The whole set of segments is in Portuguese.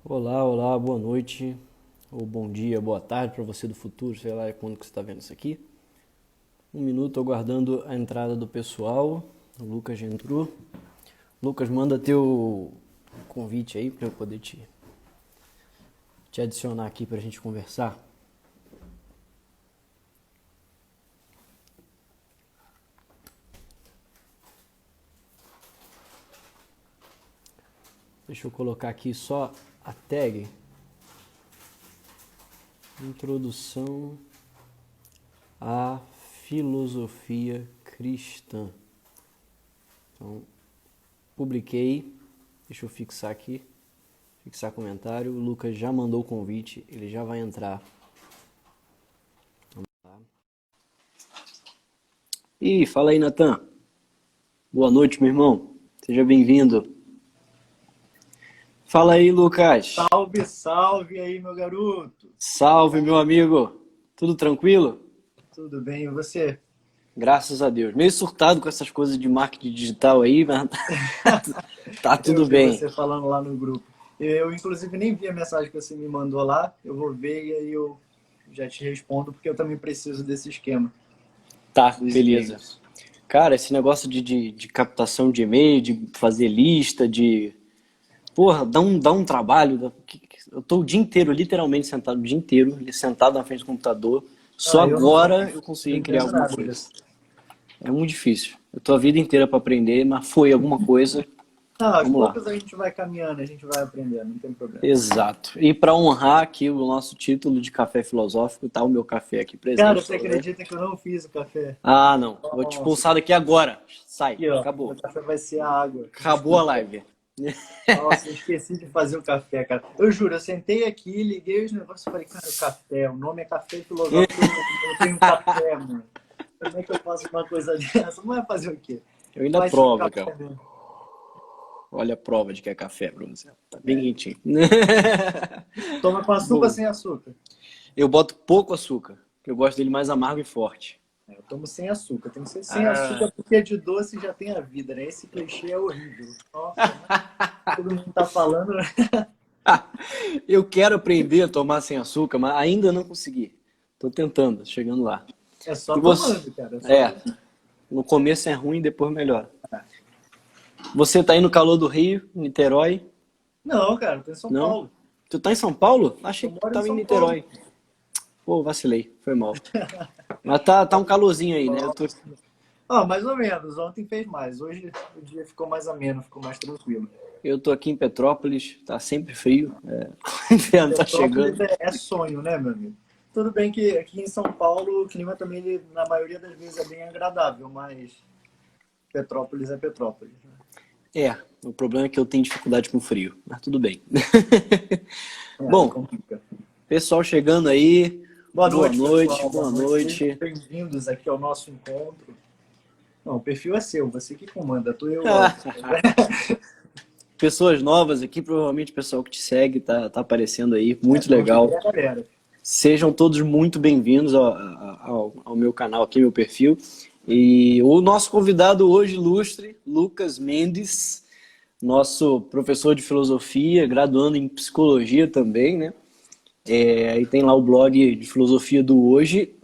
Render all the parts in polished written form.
Olá, olá, boa noite, ou bom dia, boa tarde para você do futuro, sei lá quando que você está vendo isso aqui. Um minuto aguardando a entrada do pessoal. O Lucas já entrou. Lucas, manda teu convite aí para eu poder te adicionar aqui para a gente conversar. Deixa eu colocar aqui só a tag. Introdução à filosofia cristã. Então, publiquei. Deixa eu fixar aqui. Fixar comentário. O Lucas já mandou o convite. Ele já vai entrar. Vamos lá. E fala aí, Natan. Boa noite, meu irmão. Seja bem-vindo. Fala aí, Lucas. Salve, salve aí, meu garoto. Salve, meu amigo. Tudo tranquilo? Tudo bem, e você? Graças a Deus. Meio surtado com essas coisas de marketing digital aí, mas tá Eu tudo vi bem. você falando lá no grupo. Eu, inclusive, nem vi a mensagem que você me mandou lá. Eu vou ver e aí eu já te respondo, porque eu também preciso desse esquema Tá, dos beleza. e-mails. Cara, esse negócio de captação de e-mail, de fazer lista, de... Porra, dá um trabalho. Eu tô o dia inteiro, literalmente sentado, o dia inteiro, sentado na frente do computador. Só Ah, eu agora eu não consegui criar entendo alguma nada coisa. disso. É muito difícil. Eu tô a vida inteira para aprender, mas foi alguma coisa. Ah, aos Vamos lá. poucos a gente vai caminhando, a gente vai aprendendo, não tem problema. Exato. E para honrar aqui o nosso título de café filosófico, tá o meu café aqui Cara, presente. você acredita que eu não fiz o café? Ah, não. Vou te Nossa, expulsar daqui agora. Sai. aqui ó, Acabou. o café vai ser a água. Acabou a Desculpa. live. Nossa, eu esqueci de fazer o café, cara. Eu juro, eu sentei aqui, liguei os negócios e falei, cara, o café, o nome é café filosófico, eu não tenho café, mano. Como é que eu faço uma coisa dessa? Não vai fazer o quê? Eu ainda Vai ser o provo, cara. café mesmo. Olha a prova de que é café pra você. Tá bem É. quentinho. Toma com açúcar ou Bom, sem açúcar? eu boto pouco açúcar, que eu gosto dele mais amargo e forte. É, eu tomo sem açúcar. Tem que ser sem Ah, açúcar porque de doce já tem a vida, né? Esse clichê é horrível. Nossa, mas todo mundo tá falando, né? eu quero aprender a tomar sem açúcar, mas ainda não consegui. Tô tentando, chegando lá. É só E você? tomando, cara. É só É, tomando. no começo é ruim, depois melhora. Você tá aí no calor do Rio, Niterói? Não, cara, eu tô em São Não? Paulo. Tu tá em São Paulo? Eu Achei que tu moro em tava em São Paulo. Niterói. Pô, vacilei, foi mal. Mas tá um calorzinho aí, né? Ah, mais ou menos. Ontem fez mais. Hoje o dia ficou mais ameno, ficou mais tranquilo. Eu tô aqui em Petrópolis, tá sempre frio. O inverno tá Petrópolis chegando. é sonho, né, meu amigo? Tudo bem que aqui em São Paulo o clima também, na maioria das vezes, é bem agradável, mas Petrópolis é Petrópolis, né? O problema é que eu tenho dificuldade com frio, mas tudo bem. É, Bom, complica. pessoal chegando aí, Boa boa noite, noite, pessoal. Boa boa noite. Sejam noite. bem-vindos aqui ao nosso encontro. Não, o perfil é seu, você que comanda. Tô eu, ó. Pessoas novas aqui, provavelmente o pessoal que te segue tá aparecendo aí, É, muito convidei legal. a galera. Sejam todos muito bem-vindos ao meu canal aqui, meu perfil. E o nosso convidado hoje, ilustre, Lucas Mendes, nosso professor de filosofia, graduando em psicologia também, né? E tem lá o blog de filosofia do Hoje,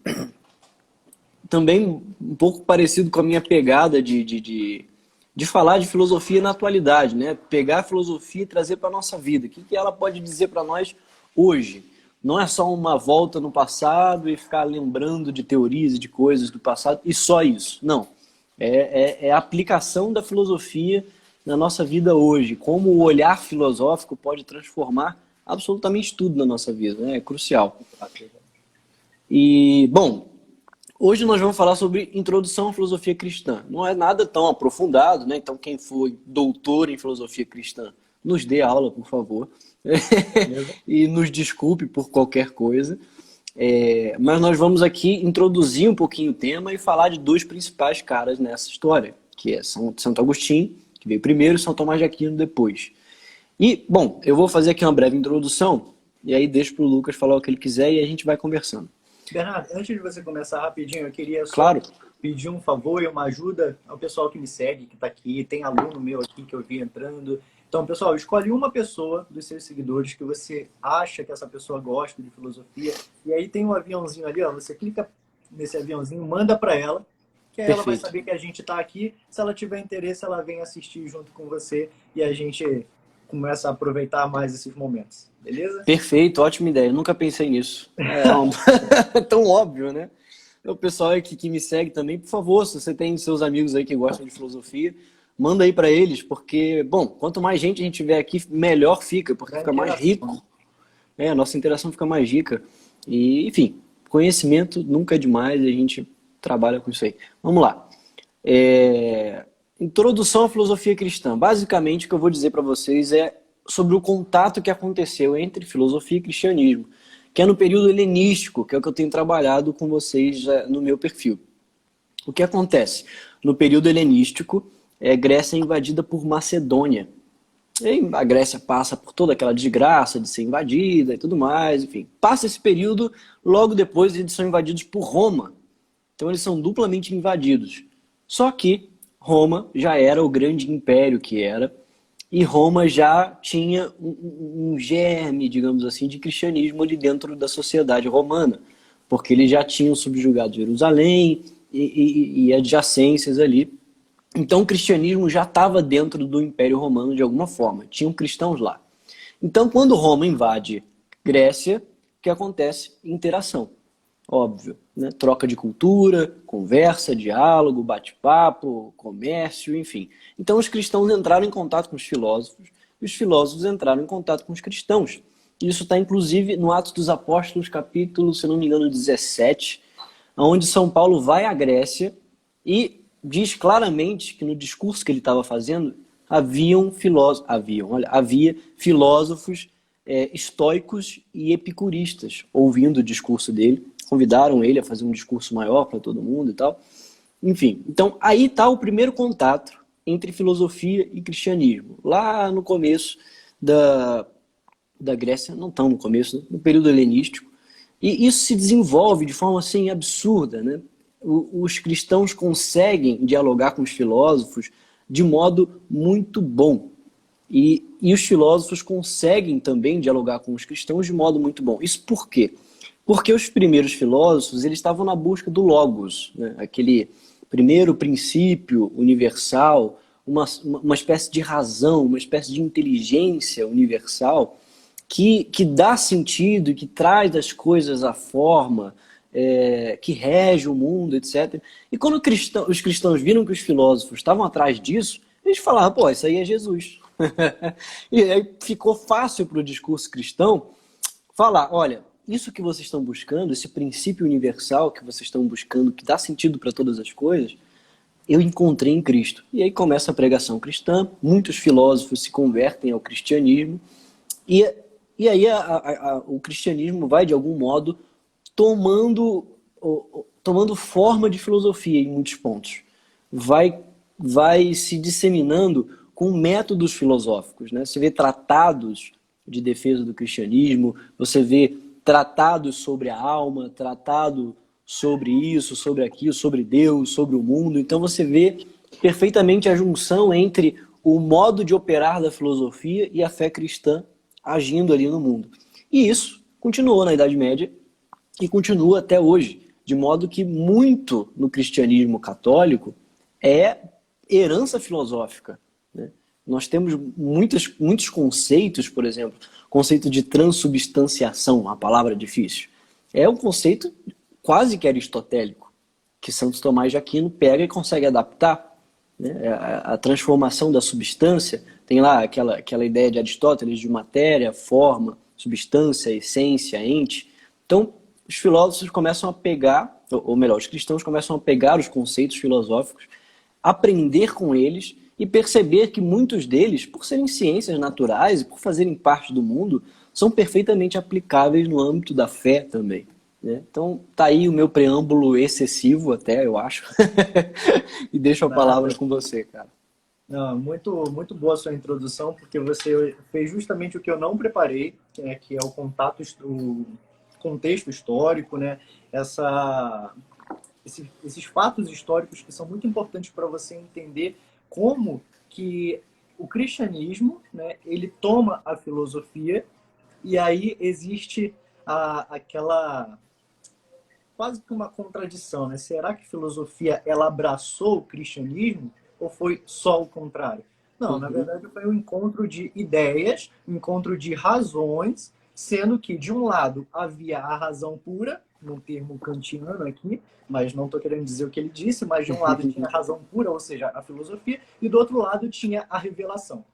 também um pouco parecido com a minha pegada de falar de filosofia na atualidade, né? Pegar a filosofia e trazer para a nossa vida. O que ela pode dizer para nós hoje? Não é só uma volta no passado e ficar lembrando de teorias e de coisas do passado e só isso. Não. É a aplicação da filosofia na nossa vida hoje. Como o olhar filosófico pode transformar absolutamente tudo na nossa vida, né? É crucial. E, bom, hoje nós vamos falar sobre introdução à filosofia cristã. Não é nada tão aprofundado, né? Então quem for doutor em filosofia cristã, nos dê aula, por favor. Beleza? E nos desculpe por qualquer coisa. Mas nós vamos aqui introduzir um pouquinho o tema e falar de dois principais caras nessa história, que é Santo Agostinho, que veio primeiro, e São Tomás de Aquino depois. E, bom, eu vou fazer aqui uma breve introdução, e aí deixo para o Lucas falar o que ele quiser e a gente vai conversando. Bernardo, antes de você começar rapidinho, eu queria só Claro. pedir um favor e uma ajuda ao pessoal que me segue, que está aqui. Tem aluno meu aqui que eu vi entrando. Então, pessoal, escolhe uma pessoa dos seus seguidores que você acha que essa pessoa gosta de filosofia. E aí tem um aviãozinho ali, ó. Você clica nesse aviãozinho, manda para ela, que aí ela vai Perfeito. saber que a gente está aqui. Se ela tiver interesse, ela vem assistir junto com você e a gente começa a aproveitar mais esses momentos. Beleza? Perfeito, ótima ideia. Eu nunca pensei nisso. Tão óbvio, né? O pessoal aí que me segue também, por favor, se você tem seus amigos aí que gostam de filosofia, manda aí para eles, porque, bom, quanto mais gente a gente tiver aqui, melhor fica, porque Da fica mais interação, né? rico. A nossa interação fica mais rica. E, enfim, conhecimento nunca é demais e a gente trabalha com isso aí. Vamos lá. Introdução à filosofia cristã. Basicamente, o que eu vou dizer para vocês é sobre o contato que aconteceu entre filosofia e cristianismo, que é no período helenístico, que é o que eu tenho trabalhado com vocês no meu perfil. O que acontece? No período helenístico, Grécia é invadida por Macedônia. E a Grécia passa por toda aquela desgraça de ser invadida e tudo mais, enfim. Passa esse período, logo depois eles são invadidos por Roma. Então eles são duplamente invadidos. Só que Roma já era o grande império que era, e Roma já tinha um germe, digamos assim, de cristianismo ali dentro da sociedade romana, porque eles já tinham subjugado Jerusalém e adjacências ali. Então o cristianismo já estava dentro do Império Romano de alguma forma, tinham cristãos lá. Então quando Roma invade Grécia, o que acontece? Interação, óbvio, né? Troca de cultura, conversa, diálogo, bate-papo, comércio, enfim. Então os cristãos entraram em contato com os filósofos, e os filósofos entraram em contato com os cristãos. Isso está inclusive no Atos dos Apóstolos, capítulo, se não me engano, 17, onde São Paulo vai à Grécia e diz claramente que no discurso que ele estava fazendo havia filósofos estoicos e epicuristas ouvindo o discurso dele, convidaram ele a fazer um discurso maior para todo mundo e tal. Enfim, então aí está o primeiro contato entre filosofia e cristianismo, lá no começo da Grécia, não tão no começo, né? No período helenístico, e isso se desenvolve de forma assim absurda, né? Os cristãos conseguem dialogar com os filósofos de modo muito bom. E os filósofos conseguem também dialogar com os cristãos de modo muito bom. Isso por quê? Porque os primeiros filósofos eles estavam na busca do logos, né? Aquele primeiro princípio universal, uma espécie de razão, uma espécie de inteligência universal que dá sentido e que traz as coisas à forma, que rege o mundo, etc. E quando os cristãos viram que os filósofos estavam atrás disso, eles falaram, pô, isso aí é Jesus. E aí ficou fácil para o discurso cristão falar, olha, isso que vocês estão buscando, esse princípio universal que vocês estão buscando, que dá sentido para todas as coisas, eu encontrei em Cristo. E aí começa a pregação cristã, muitos filósofos se convertem ao cristianismo, e, e aí o cristianismo vai, de algum modo, tomando forma de filosofia em muitos pontos. Vai se disseminando com métodos filosóficos, né? Você vê tratados de defesa do cristianismo, você vê tratados sobre a alma, tratado sobre isso, sobre aquilo, sobre Deus, sobre o mundo. Então você vê perfeitamente a junção entre o modo de operar da filosofia e a fé cristã agindo ali no mundo. E isso continuou na Idade Média e continua até hoje, de modo que muito no cristianismo católico é herança filosófica, né? Nós temos muitos conceitos, por exemplo, conceito de transubstanciação, uma palavra difícil. É um conceito quase que aristotélico, que Santo Tomás de Aquino pega e consegue adaptar, né? A transformação da substância, tem lá aquela ideia de Aristóteles de matéria, forma, substância, essência, ente. Então, os filósofos começam a pegar, ou melhor, os cristãos começam a pegar os conceitos filosóficos, aprender com eles e perceber que muitos deles, por serem ciências naturais e por fazerem parte do mundo, são perfeitamente aplicáveis no âmbito da fé também, né? Então, tá aí o meu preâmbulo excessivo até, eu acho. E deixo a palavra Nada. com você, cara. Não, muito, muito boa a sua introdução, porque você fez justamente o que eu não preparei, que é o contato, contexto histórico, né? Esses fatos históricos que são muito importantes para você entender como que o cristianismo, né, ele toma a filosofia e aí existe aquela quase que uma contradição, né? Será que a filosofia ela abraçou o cristianismo ou foi só o contrário? Não, na Uhum. verdade foi um encontro de ideias, um encontro de razões, sendo que de um lado havia a razão pura, num termo kantiano aqui, mas não estou querendo dizer o que ele disse, mas de um lado tinha a razão pura, ou seja, a filosofia, e do outro lado tinha a revelação.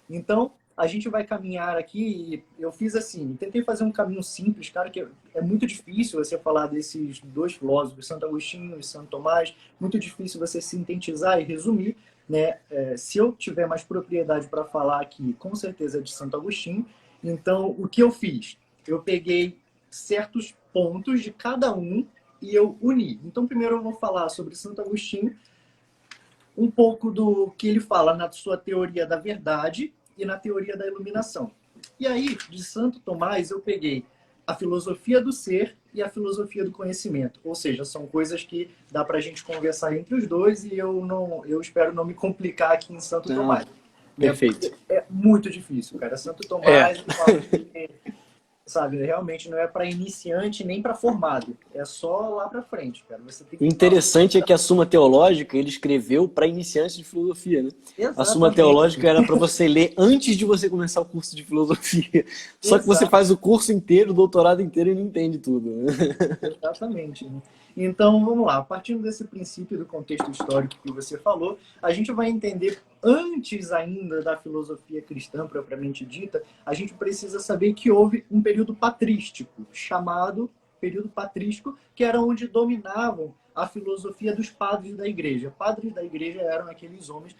Então, a gente vai caminhar aqui, e eu fiz assim, tentei fazer um caminho simples, cara, que é muito difícil você falar desses dois filósofos, Santo Agostinho e Santo Tomás, muito difícil você sintetizar e resumir, né? Se eu tiver mais propriedade para falar aqui, com certeza é de Santo Agostinho. Então, o que eu fiz? Eu peguei certos pontos de cada um e eu uni. Então, primeiro eu vou falar sobre Santo Agostinho, um pouco do que ele fala na sua teoria da verdade e na teoria da iluminação. E aí, de Santo Tomás, eu peguei a filosofia do ser e a filosofia do conhecimento. Ou seja, são coisas que dá para a gente conversar entre os dois e eu espero não me complicar aqui em Santo Não, Tomás. Né? perfeito. Porque é muito difícil, cara. Santo É. Tomás, eu falo que, sabe, realmente não é para iniciante nem para formado. É só lá para frente, cara. Você tem que falar. Interessante é que a Suma Teológica ele escreveu para iniciantes de filosofia, né? A Suma Exatamente. Teológica era para você ler antes de você começar o curso de filosofia. Só que você Exato. faz o curso inteiro, o doutorado inteiro e não entende tudo, né? Exatamente. Então, vamos lá. Partindo desse princípio do contexto histórico que você falou, a gente vai entender, antes ainda da filosofia cristã propriamente dita, a gente precisa saber que houve um período patrístico, chamado período patrístico, que era onde dominavam a filosofia dos padres da igreja. Padres da igreja eram aqueles homens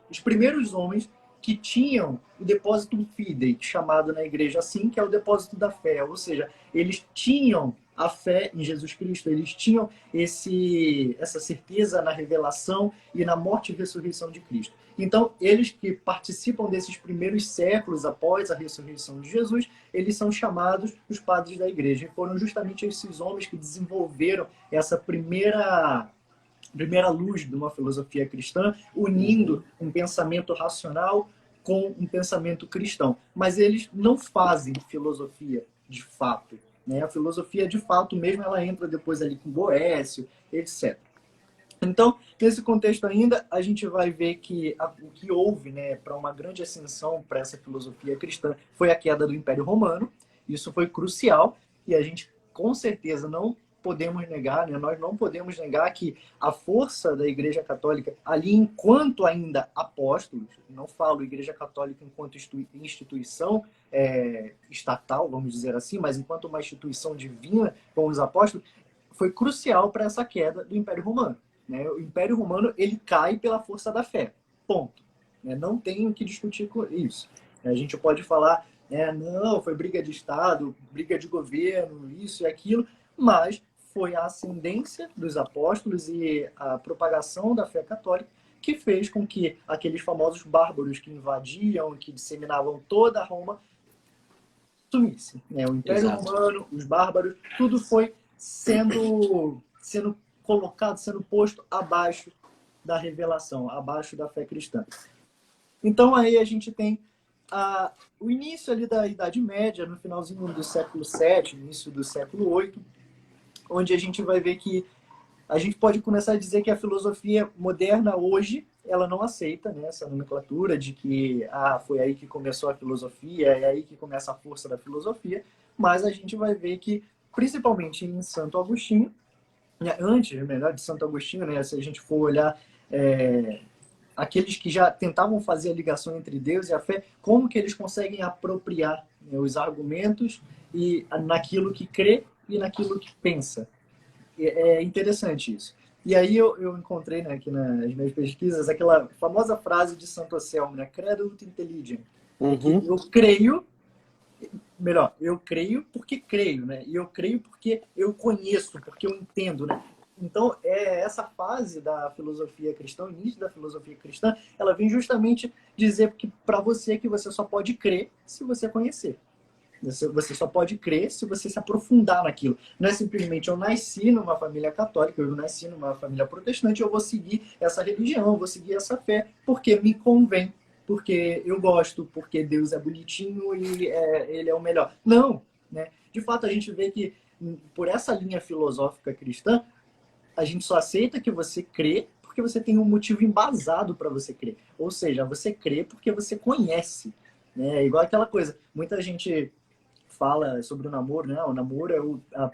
os primeiros homens que tinham o depósito fidei, chamado na igreja assim, que é o depósito da fé, ou seja, eles tinham a fé em Jesus Cristo, eles tinham essa certeza na revelação e na morte e ressurreição de Cristo. Então, eles que participam desses primeiros séculos após a ressurreição de Jesus, eles são chamados os padres da igreja. E foram justamente esses homens que desenvolveram essa primeira luz de uma filosofia cristã, unindo um pensamento racional com um pensamento cristão. Mas eles não fazem filosofia de fato. Né? A filosofia de fato mesmo ela entra depois ali com Boécio, etc. Então, nesse contexto ainda, a gente vai ver que o que houve, né, para uma grande ascensão para essa filosofia cristã foi a queda do Império Romano. Isso foi crucial e a gente com certeza não podemos negar, né, nós não podemos negar que a força da Igreja Católica ali enquanto ainda apóstolos, não falo Igreja Católica enquanto instituição estatal, vamos dizer assim, mas enquanto uma instituição divina com os apóstolos, foi crucial para essa queda do Império Romano. Né? O Império Romano ele cai pela força da fé. Ponto. Né? Não tem o que discutir com isso. A gente pode falar, não, foi briga de Estado, briga de governo, isso e aquilo, mas foi a ascendência dos apóstolos e a propagação da fé católica que fez com que aqueles famosos bárbaros que invadiam, que disseminavam toda Roma, sumissem. Né? O Império Exato. Romano, os bárbaros, tudo foi sendo colocado, sendo posto abaixo da revelação, abaixo da fé cristã. Então aí a gente tem o início ali da Idade Média, no finalzinho do século VII, início do século VIII, onde a gente vai ver que a gente pode começar a dizer que a filosofia moderna hoje ela não aceita, né, essa nomenclatura de que foi aí que começou a filosofia, é aí que começa a força da filosofia, mas a gente vai ver que, principalmente em Santo Agostinho, antes, melhor, de Santo Agostinho, né, se a gente for olhar aqueles que já tentavam fazer a ligação entre Deus e a fé, como que eles conseguem apropriar, né, os argumentos e naquilo que crê e naquilo que pensa. É interessante isso. E aí eu encontrei, né, aqui nas minhas pesquisas aquela famosa frase de Santo Anselmo, né, credo ut intelligem, que Uhum. eu creio, melhor, eu creio porque creio, né? E eu creio porque eu conheço, porque eu entendo, né? Então, essa fase da filosofia cristã, o início da filosofia cristã, ela vem justamente dizer que para você que você só pode crer se você conhecer. Você só pode crer se você se aprofundar naquilo. Não é simplesmente eu nasci numa família católica, eu nasci numa família protestante, eu vou seguir essa religião, eu vou seguir essa fé, porque me convém, porque eu gosto, porque Deus é bonitinho e ele é o melhor. Não, né? De fato, a gente vê que por essa linha filosófica cristã, a gente só aceita que você crê porque você tem um motivo embasado para você crer. Ou seja, você crê porque você conhece. Né? Igual aquela coisa, muita gente fala sobre o namoro, né? O namoro é a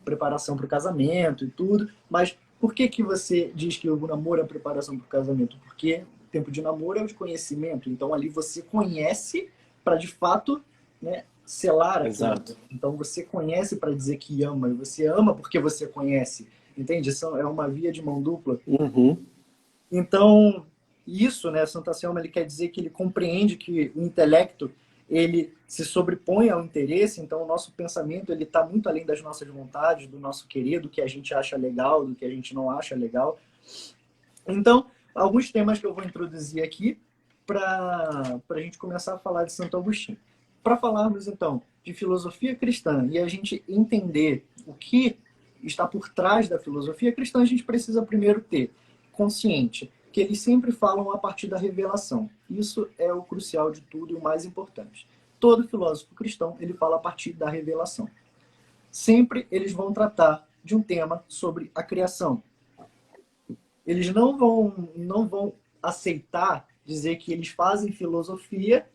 preparação para o casamento e tudo, mas por que que você diz que o namoro é a preparação para o casamento? Porque o tempo de namoro é o de conhecimento, então ali você conhece para de fato, né, selar aquilo. Exato. Então você conhece para dizer que ama, e você ama porque você conhece, entende? Isso é uma via de mão dupla. Uhum. Então, isso, né, Santo Anselmo, ele quer dizer que ele compreende que o intelecto ele se sobrepõe ao interesse, então o nosso pensamento ele está muito além das nossas vontades, do nosso querer, do que a gente acha legal, do que a gente não acha legal. Então, alguns temas que eu vou introduzir aqui para a gente começar a falar de Santo Agostinho. Para falarmos, então, de filosofia cristã e a gente entender o que está por trás da filosofia cristã, a gente precisa primeiro ter consciente que eles sempre falam a partir da revelação. Isso é o crucial de tudo e o mais importante. Todo filósofo cristão, ele fala a partir da revelação. Sempre eles vão tratar de um tema sobre a criação. Eles não vão aceitar dizer que eles fazem filosofia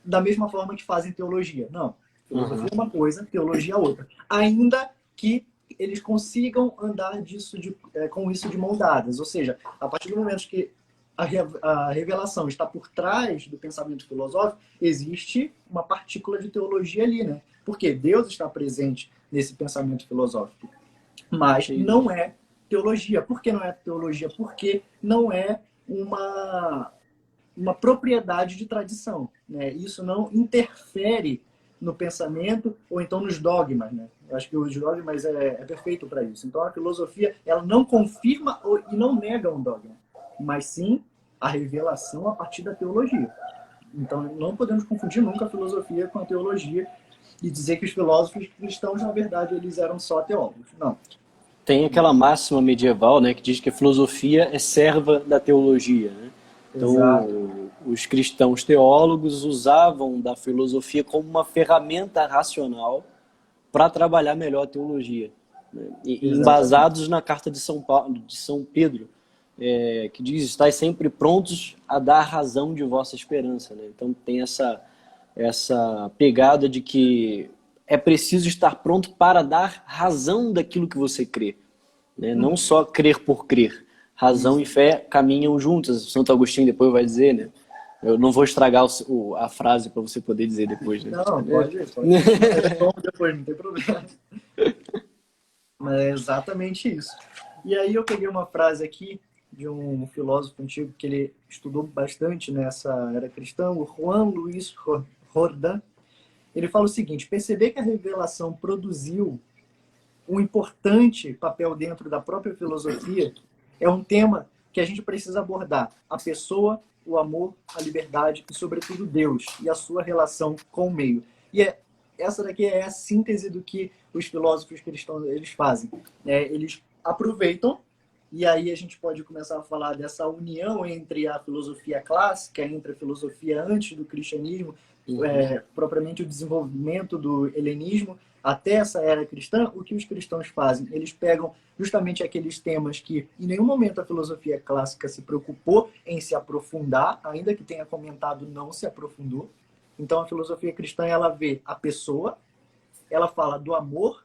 da mesma forma que fazem teologia. Não. Filosofia é uma coisa, teologia é outra. Ainda que eles consigam andar com isso de mão dadas. Ou seja, a partir do momento que a revelação está por trás do pensamento filosófico, existe uma partícula de teologia ali, né? Porque Deus está presente nesse pensamento filosófico. Mas não é teologia. Por que não é teologia? Porque não é uma propriedade de tradição. Né? Isso não interfere no pensamento ou então nos dogmas. Né? Eu acho que os dogmas é perfeito para isso. Então a filosofia ela não confirma e não nega um dogma, mas sim a revelação a partir da teologia. Então não podemos confundir nunca a filosofia com a teologia e dizer que os filósofos cristãos, na verdade, eles eram só teólogos. Não. Tem aquela máxima medieval, né, que diz que a filosofia é serva da teologia, né? Então, Exato. os cristãos teólogos usavam da filosofia como uma ferramenta racional para trabalhar melhor a teologia, né? E embasados na carta de São Pedro, que diz: estais sempre prontos a dar razão de vossa esperança, né? Então tem essa pegada de que é preciso estar pronto para dar razão daquilo que você crê, né? Não só crer por crer. Razão e fé caminham juntas. Santo Agostinho depois vai dizer, né? Eu não vou estragar a frase para você poder dizer depois, né? Não, pode. Eu respondo depois, não tem problema. Mas é exatamente isso. E aí eu peguei uma frase aqui de um filósofo antigo que ele estudou bastante nessa era cristã, o Juan Luis Jordan. Ele fala o seguinte: perceber que a revelação produziu um importante papel dentro da própria filosofia é um tema que a gente precisa abordar. A pessoa, o amor, a liberdade e, sobretudo, Deus e a sua relação com o meio. E essa daqui é a síntese do que os filósofos cristãos eles fazem. Eles aproveitam, e aí a gente pode começar a falar dessa união entre a filosofia clássica, entre a filosofia antes do cristianismo, propriamente o desenvolvimento do helenismo, até essa era cristã. O que os cristãos fazem? Eles pegam justamente aqueles temas que em nenhum momento a filosofia clássica se preocupou em se aprofundar, ainda que tenha comentado, não se aprofundou. Então a filosofia cristã ela vê a pessoa, ela fala do amor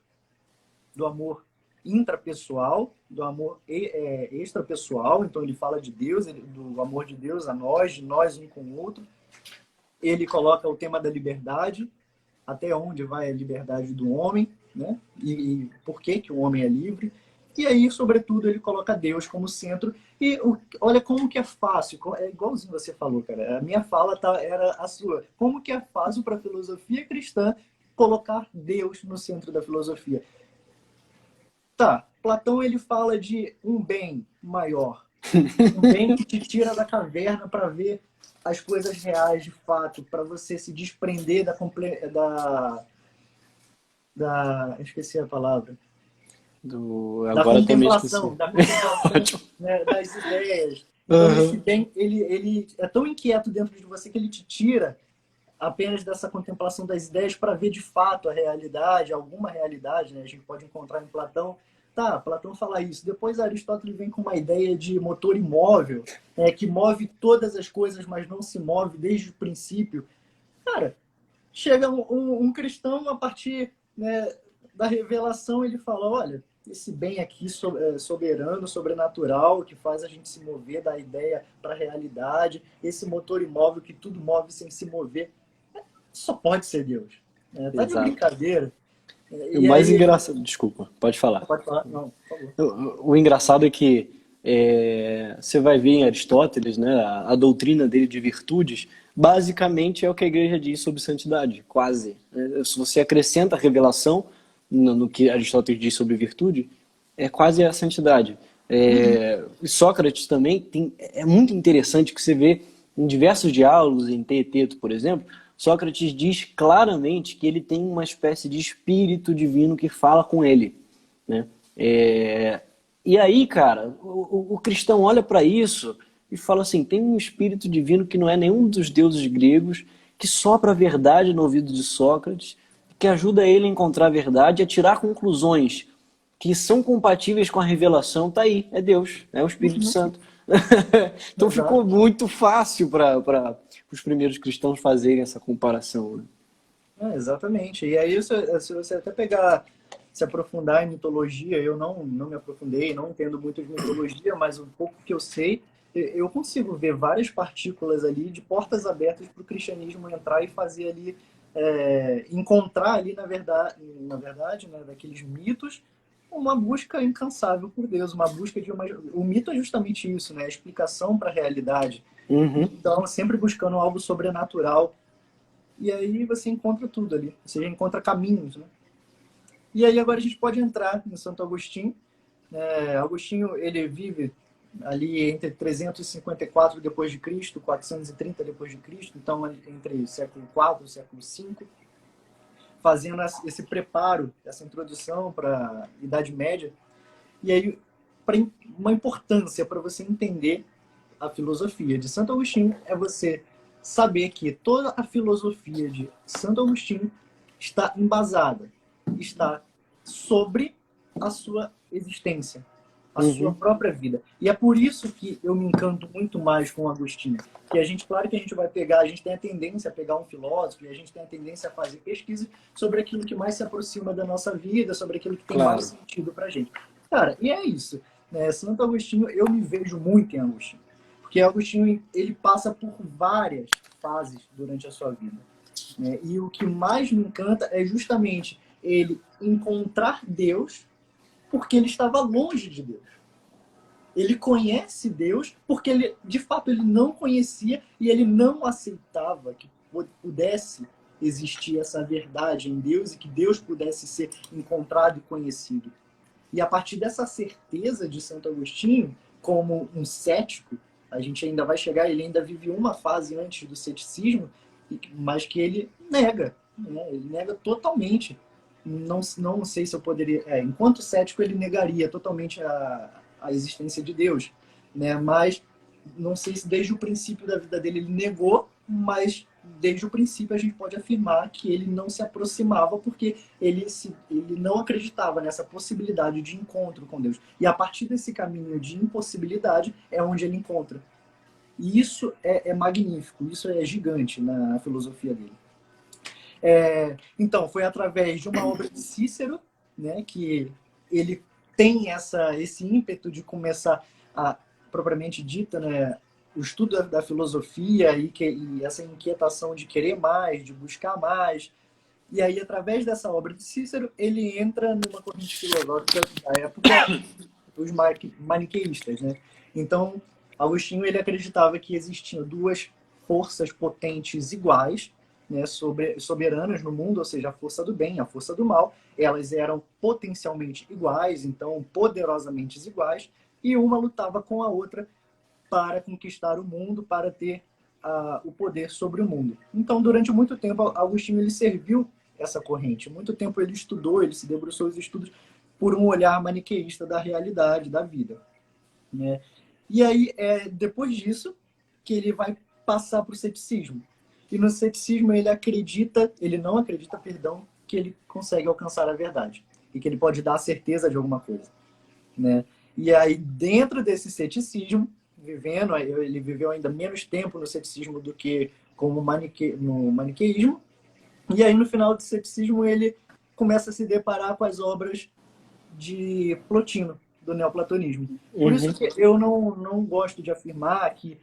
intrapessoal, do amor extrapessoal, então ele fala de Deus, do amor de Deus a nós, de nós um com o outro. Ele coloca o tema da liberdade, até onde vai a liberdade do homem, né? E por que o homem é livre. E aí, sobretudo, ele coloca Deus como centro. E olha como que é fácil, é igualzinho você falou, cara. A minha fala era a sua. Como que é fácil para a filosofia cristã colocar Deus no centro da filosofia. Tá, Platão ele fala de um bem maior. Um bem que te tira da caverna para ver as coisas reais de fato, para você se desprender eu esqueci a palavra. Agora também esqueci. Da contemplação, né, das ideias. Então, esse Uhum. bem, ele é tão inquieto dentro de você que ele te tira apenas dessa contemplação das ideias para ver de fato a realidade, alguma realidade, né? A gente pode encontrar em Platão. Tá, Platão fala isso. Depois Aristóteles vem com uma ideia de motor imóvel, que move todas as coisas, mas não se move desde o princípio. Cara, chega um cristão a partir, né, da revelação, ele fala, olha, esse bem aqui soberano, sobrenatural, que faz a gente se mover da ideia para a realidade, esse motor imóvel que tudo move sem se mover, só pode ser Deus. Tá de Exato. brincadeira. E o E mais aí, engraçado... Desculpa, pode falar. pode falar? Não, por favor. O engraçado é que você vai ver em Aristóteles, né, a doutrina dele de virtudes, basicamente é o que a igreja diz sobre santidade, quase. Se você acrescenta a revelação no que Aristóteles diz sobre virtude, é quase a santidade. Sócrates também é muito interessante que você vê em diversos diálogos, em Teeteto, por exemplo, Sócrates diz claramente que ele tem uma espécie de espírito divino que fala com ele, né? E aí, cara, o cristão olha para isso e fala assim, tem um espírito divino que não é nenhum dos deuses gregos, que sopra a verdade no ouvido de Sócrates, que ajuda ele a encontrar a verdade e a tirar conclusões que são compatíveis com a revelação. Tá aí, é Deus, é o Espírito Santo. Então ficou Exato. muito fácil para os primeiros cristãos fazerem essa comparação, né? Exatamente. E aí, se você até pegar, se aprofundar em mitologia, eu não me aprofundei, não entendo muito de mitologia, mas um pouco que eu sei, eu consigo ver várias partículas ali de portas abertas para o cristianismo entrar e fazer ali, encontrar ali, na verdade, né, daqueles mitos, uma busca incansável por Deus, uma busca de uma... O mito é justamente isso, né? A explicação para a realidade. Uhum. Então, sempre buscando algo sobrenatural. E aí você encontra tudo ali. Você encontra caminhos, né? E aí agora a gente pode entrar em Santo Agostinho. Agostinho, ele vive ali entre 354 depois de Cristo, 430 depois de Cristo, então entre o século IV e o século V, fazendo esse preparo, essa introdução para a Idade Média. E aí, uma importância para você entender a filosofia de Santo Agostinho é você saber que toda a filosofia de Santo Agostinho está embasada, está sobre a sua existência, a sua Uhum. própria vida. E é por isso que eu me encanto muito mais com Agostinho. Que a gente, claro que a gente vai pegar, a gente tem a tendência a pegar um filósofo e a gente tem a tendência a fazer pesquisa sobre aquilo que mais se aproxima da nossa vida, sobre aquilo que tem mais Claro. sentido pra gente. Cara, e é isso. Santo Agostinho, eu me vejo muito em Agostinho. Porque Agostinho, ele passa por várias fases durante a sua vida. E o que mais me encanta é justamente ele encontrar Deus porque ele estava longe de Deus. Ele conhece Deus porque ele, de fato, ele não conhecia e ele não aceitava que pudesse existir essa verdade em Deus e que Deus pudesse ser encontrado e conhecido. E a partir dessa certeza de Santo Agostinho, como um cético, a gente ainda vai chegar, ele ainda vive uma fase antes do ceticismo, mas que ele nega, né? Ele nega totalmente. Não sei se eu poderia... enquanto cético, ele negaria totalmente a existência de Deus, né? Mas não sei se desde o princípio da vida dele ele negou, mas desde o princípio a gente pode afirmar que ele não se aproximava porque ele não acreditava nessa possibilidade de encontro com Deus. E a partir desse caminho de impossibilidade é onde ele encontra. E isso é magnífico, isso é gigante na filosofia dele. Então, foi através de uma obra de Cícero, né, que ele tem esse ímpeto de começar a, propriamente dita, né, o estudo da filosofia e essa inquietação de querer mais, de buscar mais. E aí, através dessa obra de Cícero, ele entra numa corrente filosófica da época, os maniqueístas, né? Então, Agostinho, ele acreditava que existiam duas forças potentes iguais, né, soberanas no mundo, ou seja, a força do bem e a força do mal. Elas eram potencialmente iguais, então poderosamente iguais, e uma lutava com a outra para conquistar o mundo, para ter o poder sobre o mundo. Então, durante muito tempo, Agostinho ele serviu essa corrente. Muito tempo ele estudou, ele se debruçou os estudos por um olhar maniqueísta da realidade, da vida, né? E aí, depois disso, que ele vai passar para o ceticismo. E no ceticismo ele não acredita, perdão, que ele consegue alcançar a verdade e que ele pode dar a certeza de alguma coisa, né? E aí, dentro desse ceticismo, ele viveu ainda menos tempo no ceticismo do que como no maniqueísmo. E aí, no final do ceticismo, ele começa a se deparar com as obras de Plotino, do neoplatonismo. Por isso que eu não gosto de afirmar que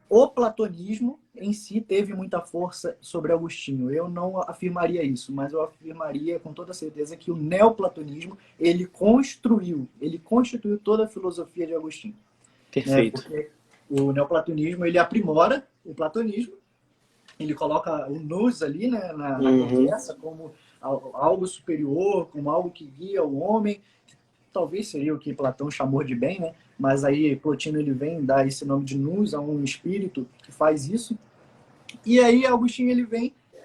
o platonismo em si teve muita força sobre Agostinho. Eu não afirmaria isso, mas eu afirmaria com toda certeza que o neoplatonismo ele constituiu toda a filosofia de Agostinho. Perfeito. Porque o neoplatonismo ele aprimora o platonismo, ele coloca o nous ali, né, na conversa como algo superior, como algo que guia o homem. Talvez seria o que Platão chamou de bem, né? Mas aí Plotino ele vem dar esse nome de nous a um espírito que faz isso. E aí Agostinho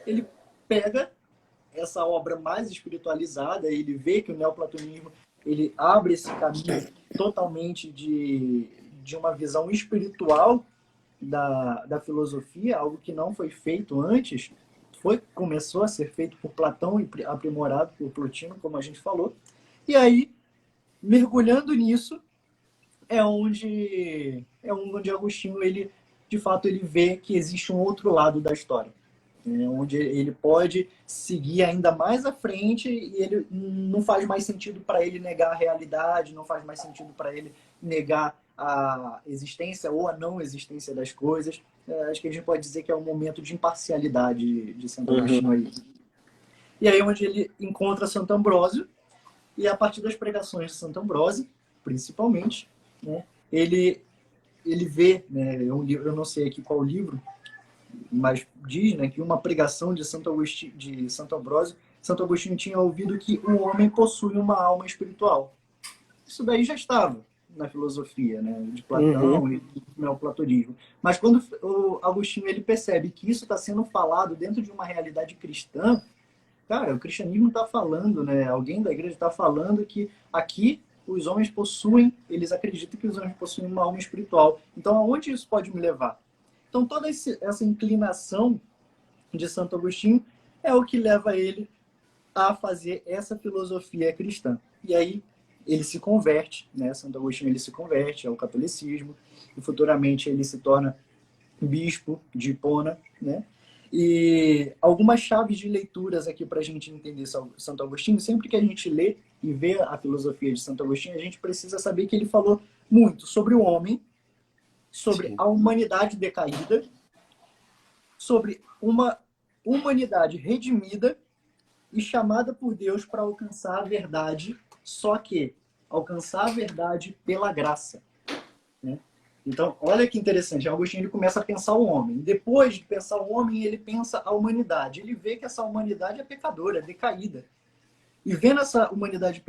ele pega essa obra mais espiritualizada, ele vê que o neoplatonismo ele abre esse caminho totalmente de uma visão espiritual da filosofia, algo que não foi feito antes, começou a ser feito por Platão e aprimorado por Plotino, como a gente falou. E aí, mergulhando nisso, é onde Agostinho, de fato, ele vê que existe um outro lado da história, né? Onde ele pode seguir ainda mais à frente e ele não faz mais sentido para ele negar a realidade, não faz mais sentido para ele negar a existência ou a não existência das coisas. Acho que a gente pode dizer que é um momento de imparcialidade de Santo Agostinho aí. E aí onde ele encontra Santo Ambrósio, e a partir das pregações de Santo Ambrósio, principalmente, né, ele vê, né, eu não sei aqui qual livro, mas diz, né, que uma pregação de Santo Ambrósio, Santo Agostinho tinha ouvido que o homem possui uma alma espiritual. Isso daí já estava na filosofia, né, de Platão e do neoplatonismo. Mas quando o Agostinho ele percebe que isso está sendo falado dentro de uma realidade cristã, cara, o cristianismo está falando, né? Alguém da igreja está falando que aqui os homens eles acreditam que os homens possuem uma alma espiritual. Então, aonde isso pode me levar? Então, toda essa inclinação de Santo Agostinho é o que leva ele a fazer essa filosofia cristã. E aí, ele se converte, né? Santo Agostinho ele se converte ao catolicismo e futuramente ele se torna bispo de Hipona, né? E algumas chaves de leituras aqui para a gente entender Santo Agostinho. Sempre que a gente lê e vê a filosofia de Santo Agostinho, a gente precisa saber que ele falou muito sobre o homem, sobre a humanidade decaída, sobre uma humanidade redimida e chamada por Deus para alcançar a verdade, só que alcançar a verdade pela graça, né? Então, olha que interessante. Agostinho ele começa a pensar o homem. Depois de pensar o homem, ele pensa a humanidade. Ele vê que essa humanidade é pecadora, é decaída. E vendo essa humanidade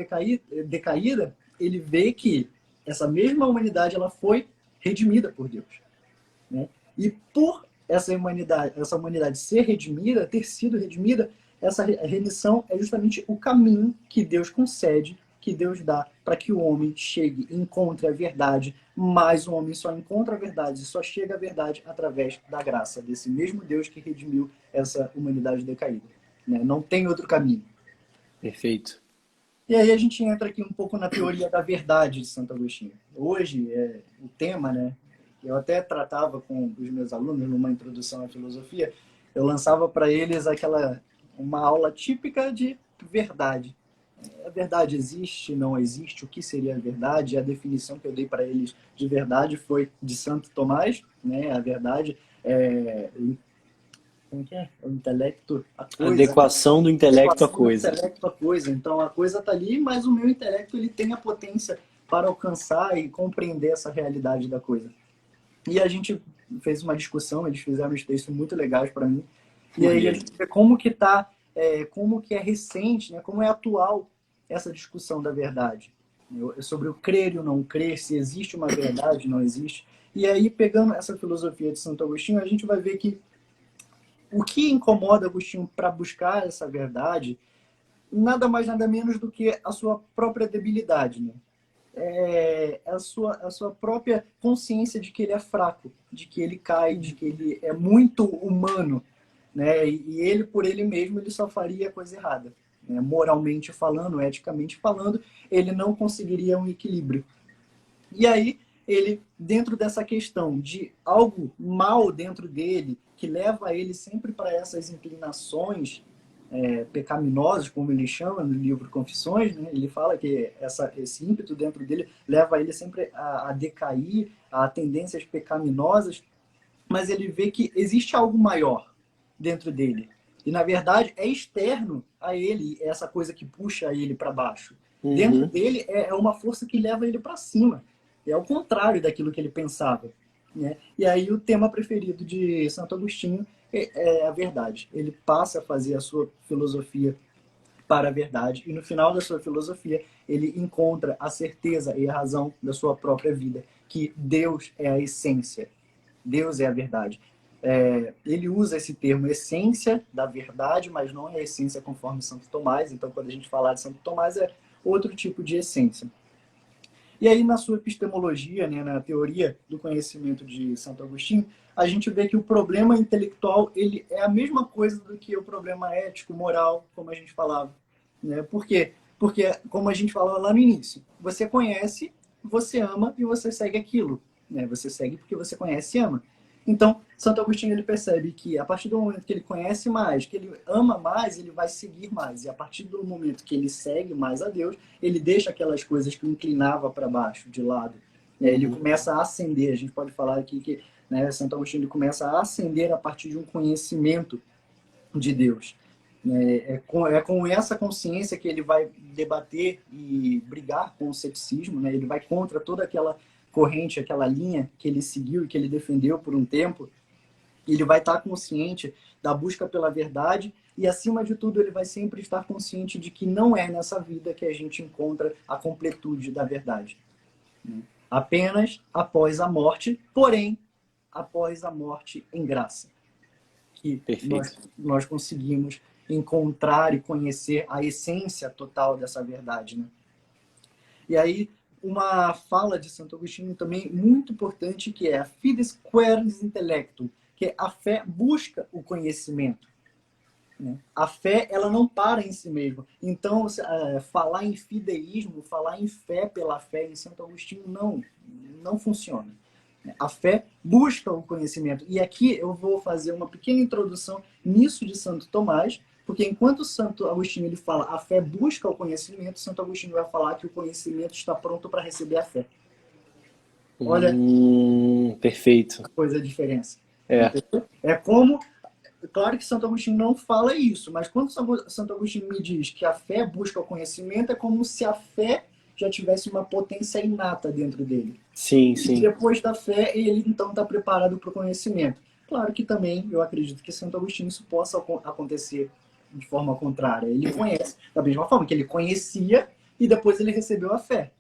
decaída, ele vê que essa mesma humanidade ela foi redimida por Deus, né? E por essa humanidade ser redimida, ter sido redimida, essa remissão é justamente o caminho que Deus concede, que Deus dá para que o homem chegue e encontre a verdade, mas o homem só encontra a verdade, só chega à verdade através da graça desse mesmo Deus que redimiu essa humanidade decaída, né? Não tem outro caminho. Perfeito. E aí a gente entra aqui um pouco na teoria da verdade de Santo Agostinho. Hoje, o tema, né, eu até tratava com os meus alunos numa introdução à filosofia, eu lançava para eles uma aula típica de verdade. A verdade existe, não existe, o que seria a verdade? A definição que eu dei para eles de verdade foi de Santo Tomás, né? A verdade como que é? O intelecto, a coisa. Adequação do intelecto à coisa. Intelecto à coisa. Então a coisa está ali, mas o meu intelecto ele tem a potência para alcançar e compreender essa realidade da coisa. E a gente fez uma discussão, eles fizeram uns textos muito legais para mim. E aí a gente vê como que como que é recente, né? Como é atual essa discussão da verdade. Sobre o crer e o não crer, se existe uma verdade, não existe. E aí, pegando essa filosofia de Santo Agostinho, a gente vai ver que o que incomoda Agostinho para buscar essa verdade, nada mais, nada menos do que a sua própria debilidade, né? A sua própria consciência de que ele é fraco, de que ele cai, de que ele é muito humano, né? E ele, por ele mesmo, ele só faria a coisa errada, né? Moralmente falando, eticamente falando, ele não conseguiria um equilíbrio. E aí, ele, dentro dessa questão de algo mal dentro dele, que leva ele sempre para essas inclinações pecaminosas, como ele chama no livro Confissões, né? Ele fala que esse ímpeto dentro dele leva ele sempre a decair, a tendências pecaminosas, mas ele vê que existe algo maior dentro dele. E, na verdade, é externo a ele essa coisa que puxa ele para baixo. Dentro dele é uma força que leva ele para cima. É o contrário daquilo que ele pensava, né? E aí o tema preferido de Santo Agostinho é a verdade. Ele passa a fazer a sua filosofia para a verdade e no final da sua filosofia ele encontra a certeza e a razão da sua própria vida, que Deus é a essência, Deus é a verdade. Ele usa esse termo essência da verdade, mas não é essência conforme Santo Tomás. Então, quando a gente falar de Santo Tomás, é outro tipo de essência. E aí, na sua epistemologia, né, na teoria do conhecimento de Santo Agostinho, a gente vê que o problema intelectual ele é a mesma coisa do que o problema ético, moral, como a gente falava, né? Por quê? Porque, como a gente falava lá no início, você conhece, você ama e você segue aquilo, né? Você segue porque você conhece e ama. Então, Santo Agostinho ele percebe que a partir do momento que ele conhece mais, que ele ama mais, ele vai seguir mais. E a partir do momento que ele segue mais a Deus, ele deixa aquelas coisas que o inclinava para baixo, de lado. Ele começa a ascender. A gente pode falar aqui que, né, Santo Agostinho ele começa a ascender a partir de um conhecimento de Deus. É com essa consciência que ele vai debater e brigar com o ceticismo, né? Ele vai contra toda aquela corrente, aquela linha que ele seguiu e que ele defendeu por um tempo. Ele vai estar consciente da busca pela verdade e, acima de tudo, ele vai sempre estar consciente de que não é nessa vida que a gente encontra a completude da verdade. Apenas após a morte, porém, após a morte em graça. Que nós conseguimos encontrar e conhecer a essência total dessa verdade, né? E aí, uma fala de Santo Agostinho também muito importante, que é a fides queris intellectum, que é a fé busca o conhecimento, né? A fé, ela não para em si mesma. Então, falar em fideísmo, falar em fé pela fé em Santo Agostinho não funciona. A fé busca o conhecimento. E aqui eu vou fazer uma pequena introdução nisso de Santo Tomás, porque enquanto Santo Agostinho ele fala a fé busca o conhecimento, Santo Agostinho vai falar que o conhecimento está pronto para receber a fé. Olha, perfeito. a coisa, a diferença. É como, claro que Santo Agostinho não fala isso, mas quando Santo Agostinho me diz que a fé busca o conhecimento, é como se a fé já tivesse uma potência inata dentro dele. Sim, E sim. depois da fé, ele então está preparado para o conhecimento. Claro que também eu acredito que Santo Agostinho isso possa acontecer de forma contrária. Ele conhece, da mesma forma que ele conhecia e depois ele recebeu a fé.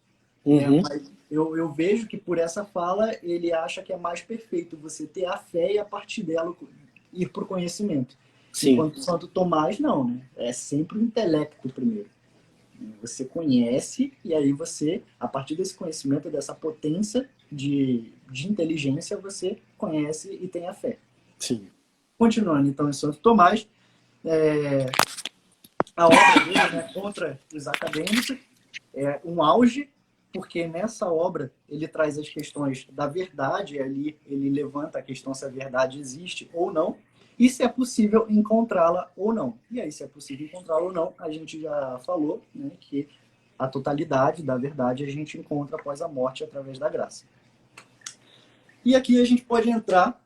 Mas eu vejo que por essa fala ele acha que é mais perfeito você ter a fé e a partir dela ir para o conhecimento. Sim. Enquanto Santo Tomás não, né? É sempre o intelecto primeiro. Você conhece e aí você, a partir desse conhecimento, dessa potência de inteligência, você conhece e tem a fé. Sim. Continuando então em Santo Tomás, a obra dele, né, contra os acadêmicos é um auge, porque nessa obra ele traz as questões da verdade, ali ele levanta a questão se a verdade existe ou não, e se é possível encontrá-la ou não. E aí, se é possível encontrá-la ou não, a gente já falou, né, que a totalidade da verdade a gente encontra após a morte através da graça. E aqui a gente pode entrar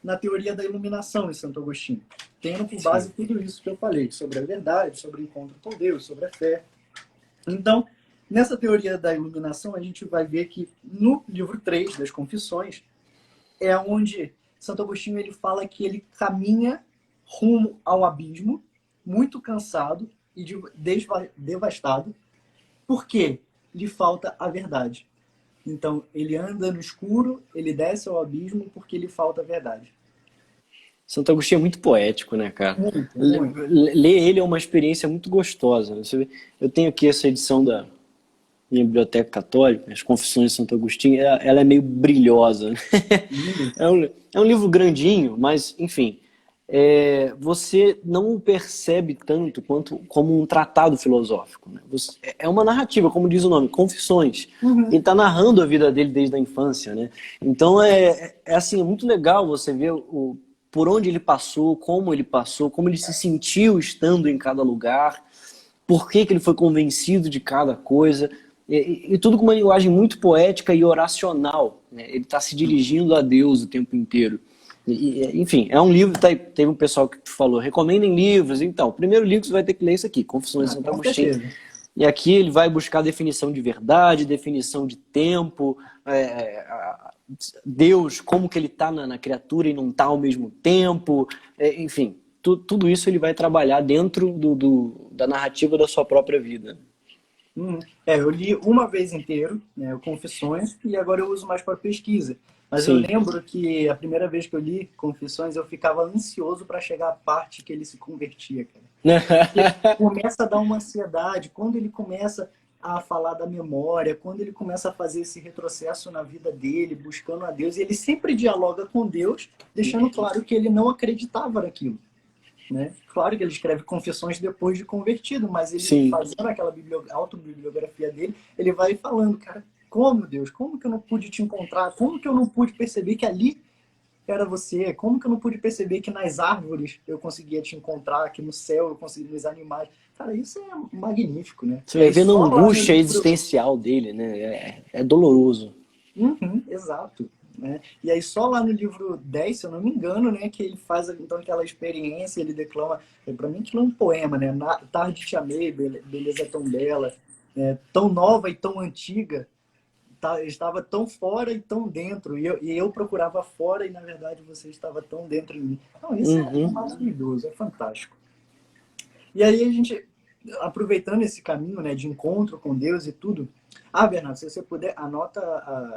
na teoria da iluminação de Santo Agostinho, tendo por base tudo isso que eu falei, sobre a verdade, sobre o encontro com Deus, sobre a fé. Então, nessa teoria da iluminação, a gente vai ver que no livro 3 das Confissões é onde Santo Agostinho ele fala que ele caminha rumo ao abismo, muito cansado e devastado, porque lhe falta a verdade. Então, ele anda no escuro, ele desce ao abismo porque lhe falta a verdade. Santo Agostinho é muito poético, né, cara? Muito, muito. Ler ele é uma experiência muito gostosa, né? Eu tenho aqui essa edição da minha biblioteca católica, as Confissões de Santo Agostinho, ela é meio brilhosa, né? Lindo. É um livro grandinho, mas, enfim, você não o percebe tanto quanto como um tratado filosófico, né? É uma narrativa, como diz o nome, Confissões. Ele Uhum. está narrando a vida dele desde a infância, né? Então assim, é muito legal você ver por onde ele passou, como ele se sentiu estando em cada lugar, por que ele foi convencido de cada coisa, e tudo com uma linguagem muito poética e oracional, né? Ele está se dirigindo a Deus o tempo inteiro. Enfim, é um livro, teve um pessoal que falou, recomendem livros, então, o primeiro livro que você vai ter que ler é isso aqui, Confissões de Santo Com Agostinho. certeza. E aqui ele vai buscar definição de verdade, definição de tempo, Deus, como que ele está na criatura e não está ao mesmo tempo, enfim, tudo isso ele vai trabalhar dentro da narrativa da sua própria vida. Eu li uma vez inteiro, né, o Confissões, e agora eu uso mais para pesquisa. Mas eu Sim. lembro que a primeira vez que eu li Confissões, eu ficava ansioso para chegar à parte que ele se convertia, cara. Porque começa a dar uma ansiedade, quando ele começa a falar da memória, quando ele começa a fazer esse retrocesso na vida dele, buscando a Deus, e ele sempre dialoga com Deus, deixando claro que ele não acreditava naquilo. Né? Claro que ele escreve confissões depois de convertido, mas ele Sim. fazendo aquela autobibliografia dele, ele vai falando, cara, como Deus, como que eu não pude te encontrar? Como que eu não pude perceber que ali era você? Como que eu não pude perceber que nas árvores eu conseguia te encontrar, que no céu eu conseguia nos animais? Cara, isso é magnífico, né? Você vai E vendo a só lá no angústia livro... existencial dele, né? É doloroso. Exato. Né? E aí só lá no livro 10, se eu não me engano, né, que ele faz então aquela experiência, ele declama, para mim aquilo é um poema, né? Tarde te amei, beleza tão bela, tão nova e tão antiga, estava tão fora e tão dentro, e eu procurava fora e na verdade você estava tão dentro em mim. Então isso é Uhum. maravilhoso, é fantástico. E aí a gente, aproveitando esse caminho, né, de encontro com Deus e tudo. Ah, Bernardo, se você puder, anota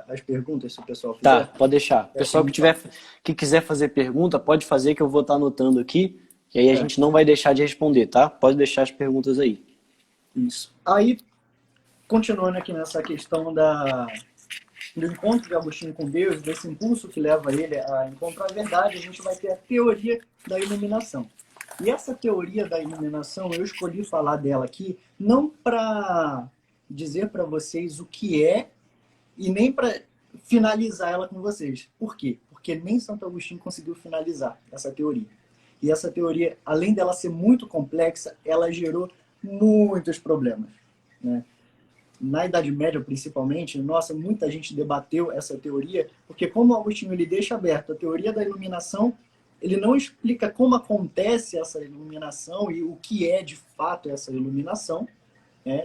as perguntas, se o pessoal Tá, fizer. pode deixar. O pessoal que quiser fazer pergunta, pode fazer que eu vou estar anotando aqui. E aí a É, gente não vai deixar de responder, tá? Pode deixar as perguntas aí. isso. Aí, continuando aqui nessa questão do encontro de Agostinho com Deus, desse impulso que leva ele a encontrar a verdade, a gente vai ter a teoria da iluminação. E essa teoria da iluminação, eu escolhi falar dela aqui, não para dizer para vocês o que é e nem para finalizar ela com vocês. Por quê? Porque nem Santo Agostinho conseguiu finalizar essa teoria. E essa teoria, além dela ser muito complexa, ela gerou muitos problemas. Né? Na Idade Média, principalmente, nossa, muita gente debateu essa teoria, porque como Agostinho ele deixa aberto a teoria da iluminação, ele não explica como acontece essa iluminação e o que é de fato essa iluminação.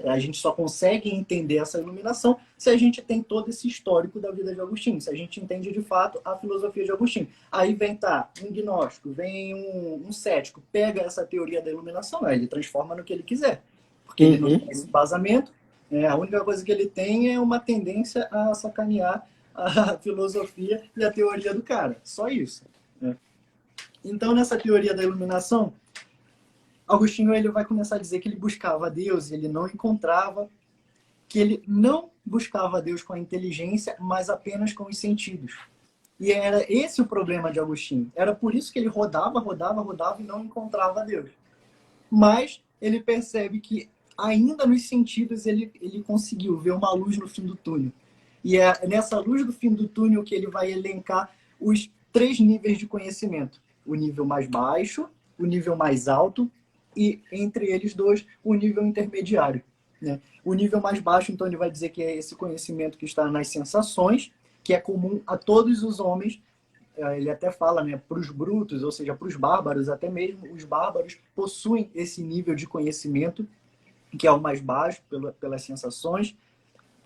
A gente só consegue entender essa iluminação se a gente tem todo esse histórico da vida de Agostinho, se a gente entende de fato a filosofia de Agostinho. Aí vem um gnóstico, vem um cético, pega essa teoria da iluminação, ele transforma no que ele quiser, porque ele não tem esse embasamento. A única coisa que ele tem é uma tendência a sacanear a filosofia e a teoria do cara, só isso. Né? Então, nessa teoria da iluminação, Agostinho ele vai começar a dizer que ele buscava a Deus e ele não encontrava, que ele não buscava a Deus com a inteligência, mas apenas com os sentidos. E era esse o problema de Agostinho. Era por isso que ele rodava e não encontrava a Deus. Mas ele percebe que ainda nos sentidos ele conseguiu ver uma luz no fim do túnel. E é nessa luz do fim do túnel que ele vai elencar os 3 níveis de conhecimento. O nível mais baixo, o nível mais alto e, entre eles dois, o nível intermediário. Né? O nível mais baixo, então, ele vai dizer que é esse conhecimento que está nas sensações, que é comum a todos os homens. Ele até fala, né, para os brutos, ou seja, para os bárbaros, até mesmo os bárbaros possuem esse nível de conhecimento, que é o mais baixo, pelas sensações.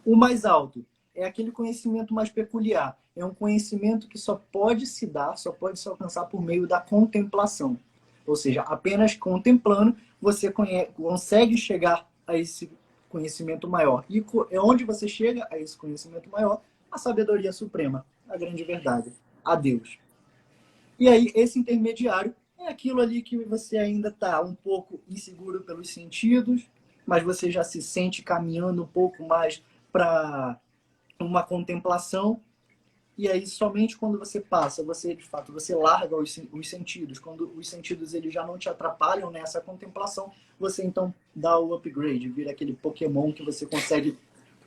O mais alto é aquele conhecimento mais peculiar. É um conhecimento que só pode se dar, só pode se alcançar por meio da contemplação. Ou seja, apenas contemplando, você consegue chegar a esse conhecimento maior. E é onde você chega a esse conhecimento maior? A sabedoria suprema, a grande verdade, a Deus. E aí, esse intermediário é aquilo ali que você ainda está um pouco inseguro pelos sentidos, mas você já se sente caminhando um pouco mais para uma contemplação. E aí, somente quando você passa, você de fato, você larga os sentidos. Quando os sentidos eles já não te atrapalham nessa contemplação, você então dá o upgrade, vira aquele Pokémon que você consegue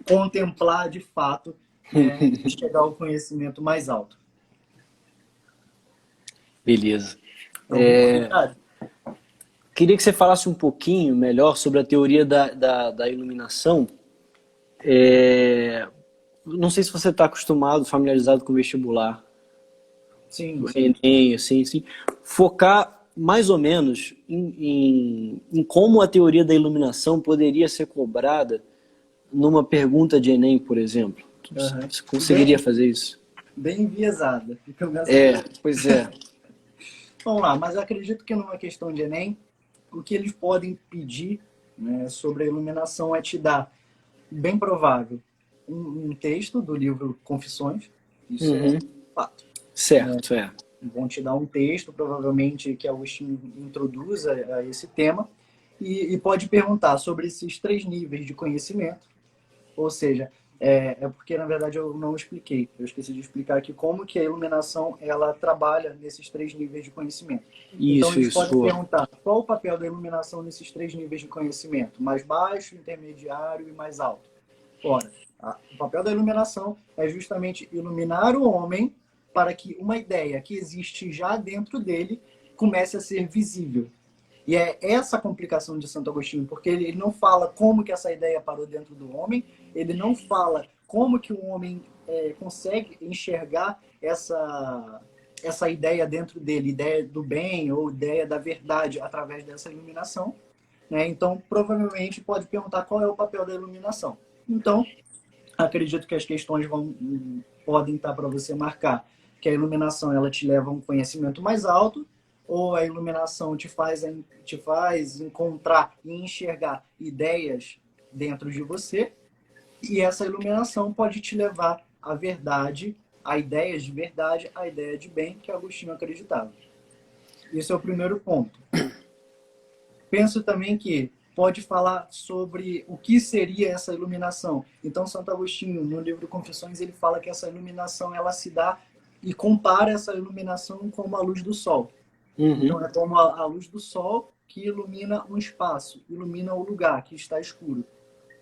contemplar de fato, e chegar ao conhecimento mais alto. Beleza. Algum comentário? Queria que você falasse um pouquinho melhor sobre a teoria da iluminação. Não sei se você está acostumado, familiarizado com o vestibular, Sim, o sim. Enem, assim. Focar mais ou menos em como a teoria da iluminação poderia ser cobrada numa pergunta de Enem, por exemplo. Uhum. Você conseguiria fazer isso? Bem enviesada. Pois é. Vamos lá, mas eu acredito que numa questão de Enem, o que eles podem pedir, né, sobre a iluminação é te dar, bem provável, um texto do livro Confissões. Isso é fato. Certo, Vão te dar um texto, provavelmente, que Agostinho introduz a esse tema, e pode perguntar sobre esses 3 níveis de conhecimento. Ou seja, porque, na verdade, eu não expliquei. Eu esqueci de explicar aqui como que a iluminação ela trabalha nesses 3 níveis de conhecimento. Então, eles podem perguntar qual o papel da iluminação nesses 3 níveis de conhecimento, mais baixo, intermediário e mais alto. Ora, o papel da iluminação é justamente iluminar o homem para que uma ideia que existe já dentro dele comece a ser visível. E é essa a complicação de Santo Agostinho, porque ele não fala como que essa ideia parou dentro do homem, ele não fala como que o homem consegue enxergar essa ideia dentro dele, ideia do bem ou ideia da verdade através dessa iluminação, né? Então, provavelmente pode perguntar qual é o papel da iluminação. Então, acredito que as questões podem estar para você marcar que a iluminação ela te leva a um conhecimento mais alto, ou a iluminação te faz encontrar e enxergar ideias dentro de você, e essa iluminação pode te levar à verdade, a ideias de verdade, a ideia de bem que Agostinho acreditava. Esse é o primeiro ponto. Penso também que pode falar sobre o que seria essa iluminação. Então, Santo Agostinho, no livro Confissões, ele fala que essa iluminação ela se dá e compara essa iluminação com a luz do sol. Então, é como a luz do sol que ilumina um espaço, ilumina o lugar que está escuro.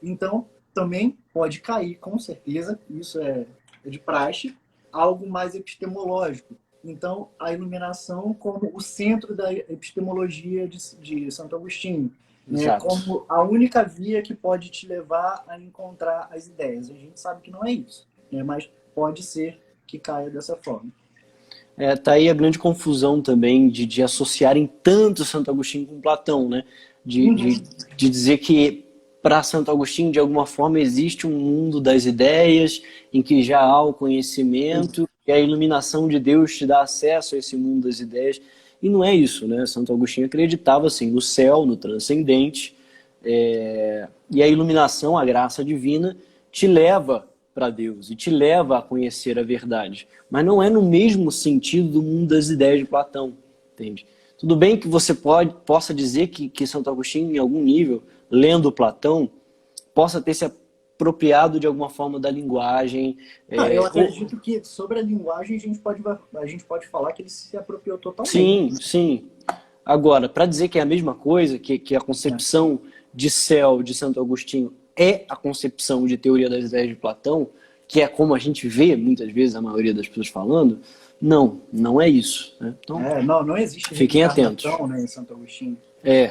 Então, também pode cair, com certeza, isso é de praxe, algo mais epistemológico. Então, a iluminação como o centro da epistemologia de Santo Agostinho, né? Como a única via que pode te levar a encontrar as ideias. A gente sabe que não é isso, né? Mas pode ser que caia dessa forma. Tá aí a grande confusão também de associarem tanto Santo Agostinho com Platão, né? De dizer que para Santo Agostinho, de alguma forma, existe um mundo das ideias em que já há o conhecimento e a iluminação de Deus te dá acesso a esse mundo das ideias. E não é isso, né? Santo Agostinho acreditava assim, no céu, no transcendente, e a iluminação, a graça divina, te leva para Deus e te leva a conhecer a verdade. Mas não é no mesmo sentido do mundo das ideias de Platão, entende? Tudo bem que você possa dizer que Santo Agostinho, em algum nível, lendo Platão, possa ter se apropriado de alguma forma da linguagem. Eu acredito que sobre a linguagem a gente pode falar que ele se apropriou totalmente. Sim, sim. Agora, para dizer que é a mesma coisa, que a concepção de céu de Santo Agostinho é a concepção de teoria das ideias de Platão, que é como a gente vê muitas vezes a maioria das pessoas falando, não é isso. Né? Então, não existe fiquem atentos, né, em Santo Agostinho.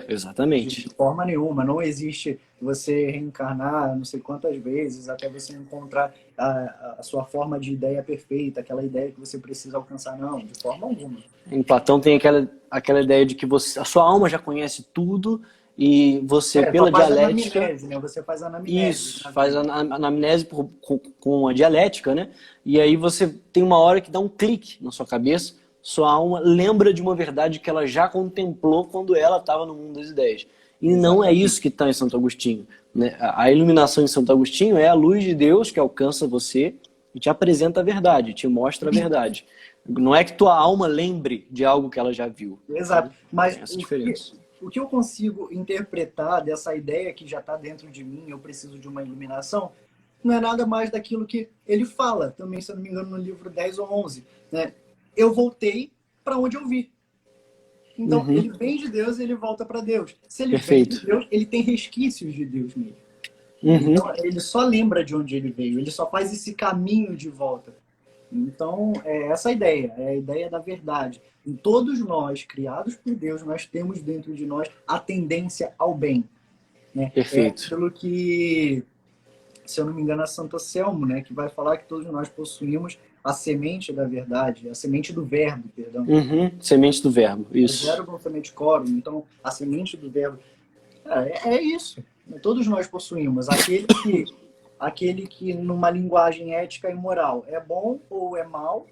Exatamente. De forma nenhuma, não existe você reencarnar não sei quantas vezes até você encontrar a sua forma de ideia perfeita, aquela ideia que você precisa alcançar, não, de forma alguma. Em Platão tem aquela ideia de que a sua alma já conhece tudo e você, pela dialética... Anamnese, né? Você faz anamnese. Isso, faz a anamnese com a dialética, né? E aí você tem uma hora que dá um clique na sua cabeça, sua alma lembra de uma verdade que ela já contemplou quando ela estava no mundo das ideias. E não é isso que está em Santo Agostinho, né? A iluminação em Santo Agostinho é a luz de Deus que alcança você e te apresenta a verdade, te mostra a verdade. Não é que tua alma lembre de algo que ela já viu. Exato. Mas tem essa diferença. o que eu consigo interpretar dessa ideia que já está dentro de mim, eu preciso de uma iluminação, não é nada mais daquilo que ele fala, também, se eu não me engano, no livro 10 ou 11. Né? Eu voltei para onde eu vi. Então, ele vem de Deus e ele volta para Deus. Se ele vem de Deus, ele tem resquícios de Deus nele. Então, ele só lembra de onde ele veio, ele só faz esse caminho de volta. Então, é essa a ideia, é a ideia da verdade. Em todos nós, criados por Deus, nós temos dentro de nós a tendência ao bem. Né? Perfeito. É aquilo que, se eu não me engano, é Santo Anselmo, né, que vai falar que todos nós possuímos a semente da verdade, a semente do verbo, perdão. Semente do verbo, isso. O verbo semente quórum, então a semente do verbo. É isso. Todos nós possuímos. Aquele que numa linguagem ética e moral é bom ou é mal,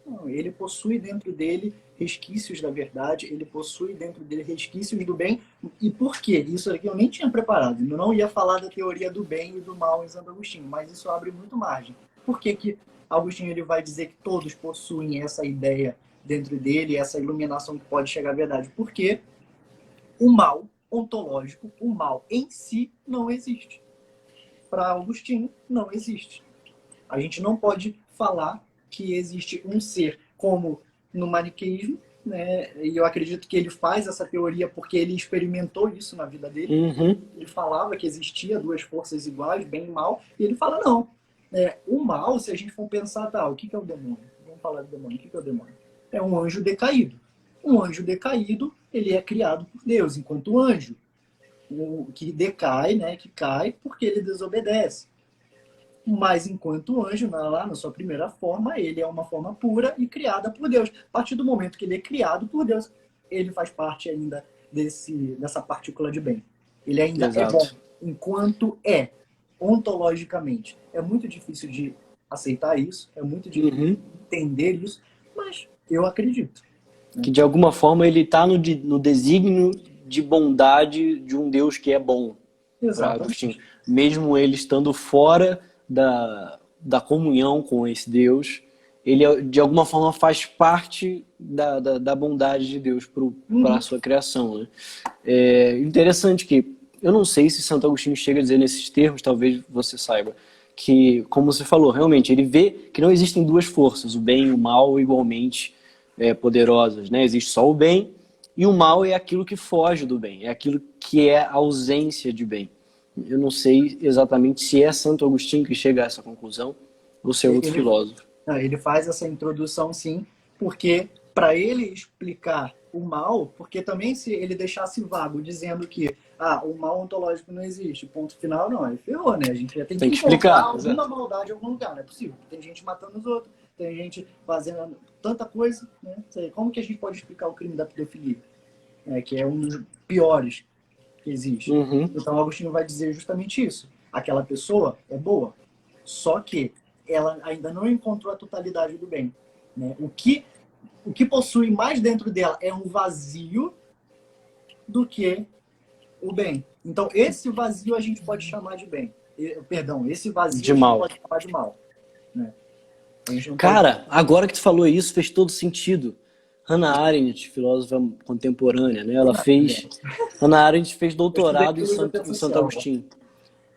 não, ele possui dentro dele resquícios da verdade, ele possui dentro dele resquícios do bem. E por quê? Isso aqui eu nem tinha preparado. Eu não ia falar da teoria do bem e do mal em Santo Agostinho, mas isso abre muito margem. Por que Agostinho ele vai dizer que todos possuem essa ideia dentro dele, essa iluminação que pode chegar à verdade? Porque o mal ontológico, o mal em si, não existe. Para Agostinho, não existe. A gente não pode falar que existe um ser como no maniqueísmo, né? E eu acredito que ele faz essa teoria porque ele experimentou isso na vida dele. Ele falava que existia duas forças iguais, bem e mal, e ele fala, não. O mal, se a gente for pensar, tá, o que é o demônio? Vamos falar do demônio. O que é o demônio? É um anjo decaído. Um anjo decaído, ele é criado por Deus, enquanto anjo. O que decai, né, que cai porque ele desobedece. Mas enquanto anjo, lá na sua primeira forma, ele é uma forma pura e criada por Deus. A partir do momento que ele é criado por Deus, ele faz parte ainda dessa partícula de bem. Ele ainda é bom, enquanto ontologicamente. É muito difícil de aceitar isso, é muito difícil de entender isso, mas eu acredito. Que de alguma forma ele está no desígnio de bondade de um Deus que é bom. Exatamente. Mesmo ele estando fora da comunhão com esse Deus, ele de alguma forma faz parte da bondade de Deus para a sua criação. Né? É interessante que, eu não sei se Santo Agostinho chega a dizer nesses termos, talvez você saiba, que, como você falou, realmente ele vê que não existem duas forças, o bem e o mal igualmente poderosas. Né? Existe só o bem, e o mal é aquilo que foge do bem, é aquilo que é a ausência de bem. Eu não sei exatamente se é Santo Agostinho que chega a essa conclusão ou se é outro filósofo. Ele faz essa introdução, sim, porque para ele explicar o mal, porque também se ele deixasse vago dizendo que o mal ontológico não existe, ponto final, não, aí ferrou, né? A gente já tem que explicar alguma maldade em algum lugar, não é possível. Tem gente matando os outros, tem gente fazendo tanta coisa, né? Como que a gente pode explicar o crime da pedofilia? Que é um dos piores que existe. Então, Agostinho vai dizer justamente isso. Aquela pessoa é boa, só que ela ainda não encontrou a totalidade do bem. Né? O que possui mais dentro dela é um vazio do que o bem. Então, esse vazio a gente pode chamar de bem. Perdão, esse vazio de a gente mal. pode chamar de mal. Né? Cara, agora que tu falou isso, fez todo sentido. Hannah Arendt, filósofa contemporânea, né? Hannah Arendt fez doutorado em Santo Agostinho.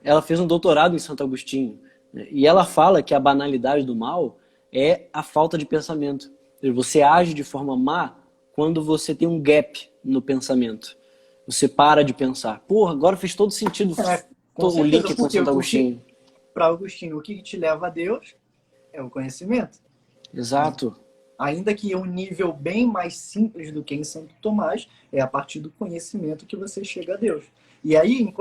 Ela fez um doutorado em Santo Agostinho. Né? E ela fala que a banalidade do mal é a falta de pensamento. Você age de forma má quando você tem um gap no pensamento. Você para de pensar. Porra, agora fez todo sentido o link com Santo Agostinho. Para Agostinho, o que te leva a Deus é o conhecimento. Exato. Ainda que um nível bem mais simples do que em Santo Tomás, é a partir do conhecimento que você chega a Deus. E aí,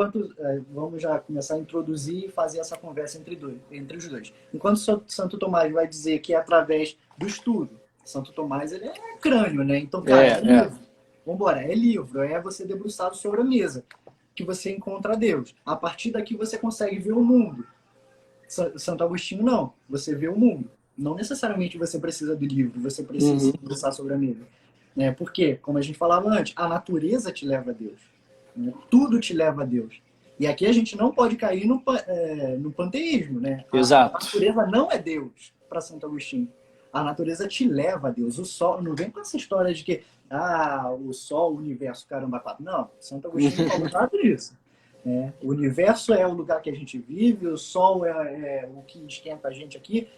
vamos já começar a introduzir e fazer essa conversa entre os dois. Enquanto Santo Tomás vai dizer que é através do estudo, Santo Tomás ele é crânio, né? Então, cara, é livro. Vambora, é livro, é você debruçado sobre a mesa que você encontra Deus. A partir daqui você consegue ver o mundo. Santo Agostinho não, você vê o mundo. Não necessariamente você precisa do livro, você precisa debruçar sobre a mesa. Porque, como a gente falava antes, a natureza te leva a Deus. Né? Tudo te leva a Deus. E aqui a gente não pode cair no panteísmo. Né? Exato. A natureza não é Deus para Santo Agostinho. A natureza te leva a Deus. O sol, não vem com essa história de que o sol, o universo, caramba, quatro. Não, Santo Agostinho não falou nada disso. O universo é o lugar que a gente vive, o sol é o que esquenta a gente aqui.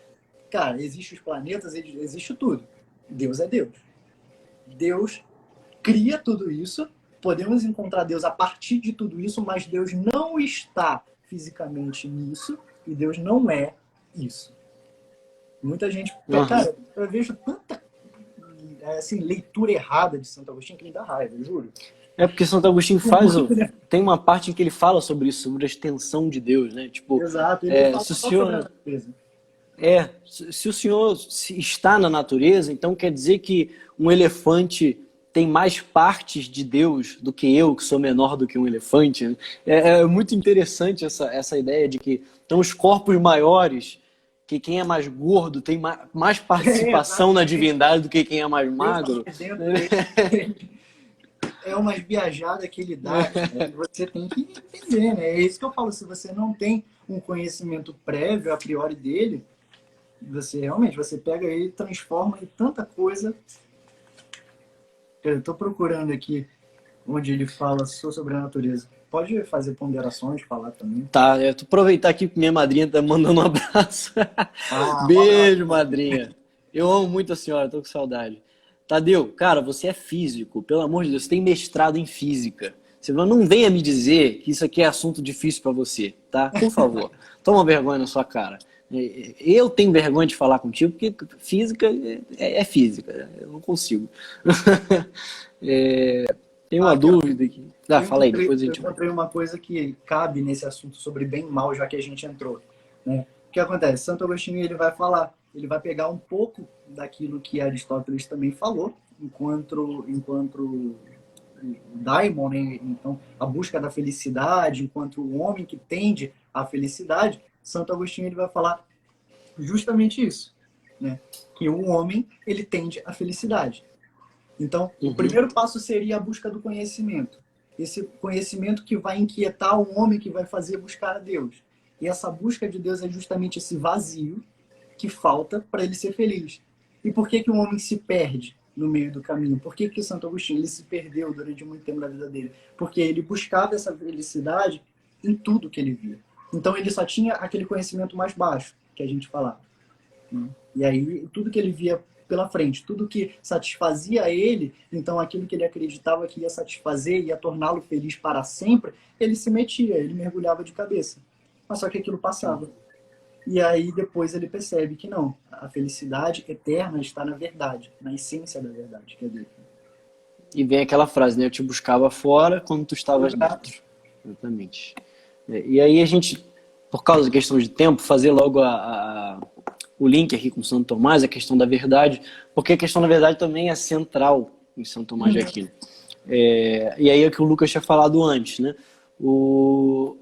Cara, existem os planetas, existe tudo. Deus é Deus. Deus cria tudo isso, podemos encontrar Deus a partir de tudo isso, mas Deus não está fisicamente nisso e Deus não é isso. Muita gente... Cara, eu vejo tanta assim, leitura errada de Santo Agostinho que me dá raiva, eu juro. É porque Santo Agostinho tem uma parte em que ele fala sobre isso, sobre a extensão de Deus, né? Tipo, exato, ele fala sobre a natureza. Se o senhor está na natureza, então quer dizer que um elefante tem mais partes de Deus do que eu, que sou menor do que um elefante, né? É muito interessante essa ideia de que então, os corpos maiores, que quem é mais gordo tem mais participação na divindade do que quem é mais magro. É umas viajadas que ele dá, né? Você tem que entender, né? É isso que eu falo, se você não tem um conhecimento prévio, a priori dele, você pega ele e transforma em tanta coisa. Eu estou procurando aqui onde ele fala sobre a natureza. Pode fazer ponderações, falar também. Tá, eu tô aproveitar aqui que minha madrinha tá mandando um abraço. Beijo, madrinha. Eu amo muito a senhora, tô com saudade. Tadeu, cara, você é físico, pelo amor de Deus, você tem mestrado em física. Você não venha me dizer que isso aqui é assunto difícil para você, tá? Por favor, toma vergonha na sua cara. Eu tenho vergonha de falar contigo, porque física é física, eu não consigo. Tem uma dúvida aqui. Fala aí, depois a gente vai. Eu encontrei uma coisa que cabe nesse assunto sobre bem e mal, já que a gente entrou, né? O que acontece? Santo Agostinho ele vai pegar um pouco daquilo que Aristóteles também falou, enquanto daimon, né? Então, a busca da felicidade, enquanto o homem que tende à felicidade, Santo Agostinho ele vai falar justamente isso, né? Que o homem ele tende à felicidade. Então, o primeiro passo seria a busca do conhecimento. Esse conhecimento que vai inquietar o homem, que vai fazer buscar a Deus. E essa busca de Deus é justamente esse vazio que falta para ele ser feliz. E por que o homem se perde no meio do caminho? Por que Santo Agostinho ele se perdeu durante muito tempo da vida dele? Porque ele buscava essa felicidade em tudo que ele via. Então ele só tinha aquele conhecimento mais baixo, que a gente falava. E aí tudo que ele via pela frente, tudo que satisfazia ele, então aquilo que ele acreditava que ia satisfazer, ia torná-lo feliz para sempre, ele se metia, ele mergulhava de cabeça. Mas só que aquilo passava. E aí depois ele percebe que não, a felicidade eterna está na verdade, na essência da verdade, que é Deus. E vem aquela frase, né? Eu te buscava fora quando tu estavas dentro. Exatamente. E aí a gente, por causa da questão de tempo, fazer logo o link aqui com Santo Tomás, a questão da verdade, porque a questão da verdade também é central em Santo Tomás de Aquino. E aí é o que o Lucas tinha falado antes, né? O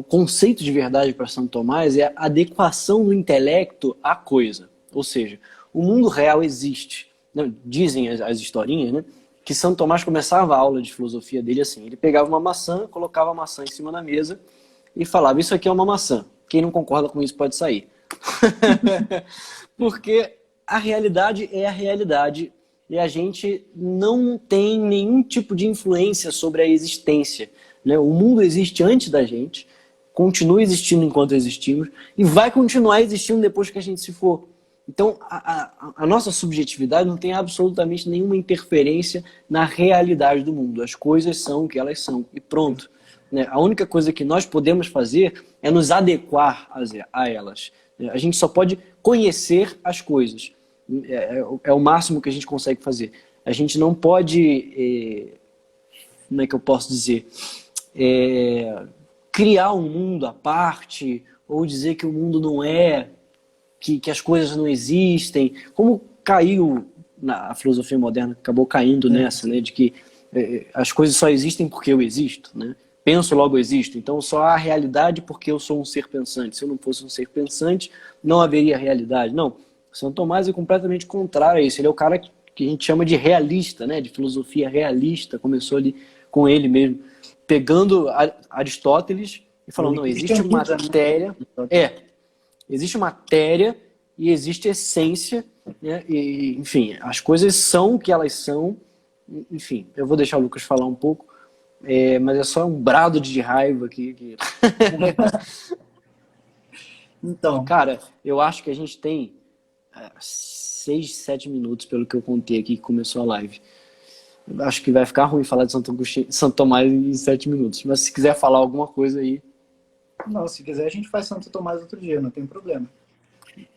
conceito de verdade para Santo Tomás é a adequação do intelecto à coisa. Ou seja, o mundo real existe. Dizem as historinhas, né? Que Santo Tomás começava a aula de filosofia dele assim. Ele pegava uma maçã, colocava a maçã em cima da mesa e falava, isso aqui é uma maçã. Quem não concorda com isso pode sair. Porque a realidade é a realidade e a gente não tem nenhum tipo de influência sobre a existência, né? O mundo existe antes da gente, continua existindo enquanto existimos e vai continuar existindo depois que a gente se for. Então a nossa subjetividade não tem absolutamente nenhuma interferência na realidade do mundo. As coisas são o que elas são e pronto, né? A única coisa que nós podemos fazer é nos adequar a elas. A gente só pode conhecer as coisas. É o máximo que a gente consegue fazer. A gente não pode, como é que eu posso dizer, criar um mundo à parte ou dizer que o mundo não é, que as coisas não existem. Como caiu na filosofia moderna, acabou caindo nessa, né, de que as coisas só existem porque eu existo, né? Penso, logo existo. Então só há realidade porque eu sou um ser pensante. Se eu não fosse um ser pensante, não haveria realidade. Não, Santo Tomás é completamente contrário a isso. Ele é o cara que a gente chama de realista, né? De filosofia realista. Começou ali com ele mesmo, pegando Aristóteles e falando, não, existe uma matéria... existe matéria e existe essência, né? E, enfim, as coisas são o que elas são. Enfim, eu vou deixar o Lucas falar um pouco, mas é só um brado de raiva aqui. Então, Cara, eu acho que a gente tem 6, 7 minutos, pelo que eu contei aqui, que começou a live. Eu acho que vai ficar ruim falar de Santo Tomás em 7 minutos. Mas se quiser falar alguma coisa aí, não, se quiser a gente faz Santo Tomás outro dia, não tem problema.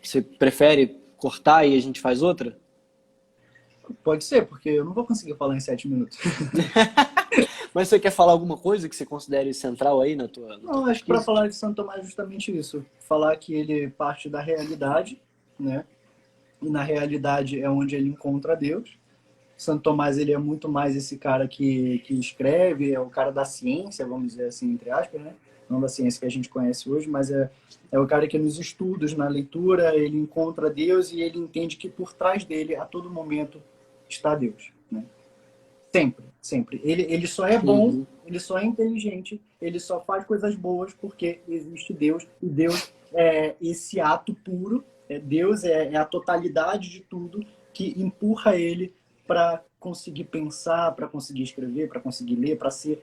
você prefere cortar e a gente faz outra? Pode ser, porque eu não vou conseguir falar em 7 minutos. Mas você quer falar alguma coisa que você considere central aí na tua Não, acho que para pesquisa? falar de Santo Tomás é justamente isso. Falar que ele parte da realidade, né? E na realidade é onde ele encontra Deus. Santo Tomás, ele é muito mais esse cara que escreve, é o cara da ciência, vamos dizer assim, entre aspas, né? Não da ciência que a gente conhece hoje, mas é o cara que nos estudos, na leitura, ele encontra Deus e ele entende que por trás dele, a todo momento, está Deus, né? Sempre, sempre. Ele só é bom, Uhum. ele só é inteligente, ele só faz coisas boas porque existe Deus. E Deus é esse ato puro, Deus é a totalidade de tudo que empurra ele para conseguir pensar, para conseguir escrever, para conseguir ler, para ser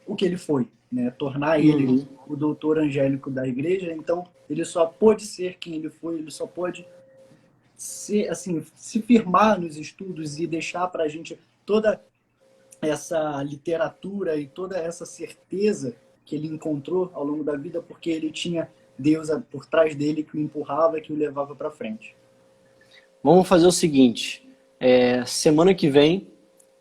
o que ele foi, né? Tornar ele Uhum. o doutor angélico da igreja. Então, ele só pôde ser quem ele foi, ele só pode ser, assim, se firmar nos estudos e deixar para a gente toda essa literatura e toda essa certeza que ele encontrou ao longo da vida, porque ele tinha Deus por trás dele que o empurrava, que o levava para frente. Vamos fazer o seguinte. Semana que vem,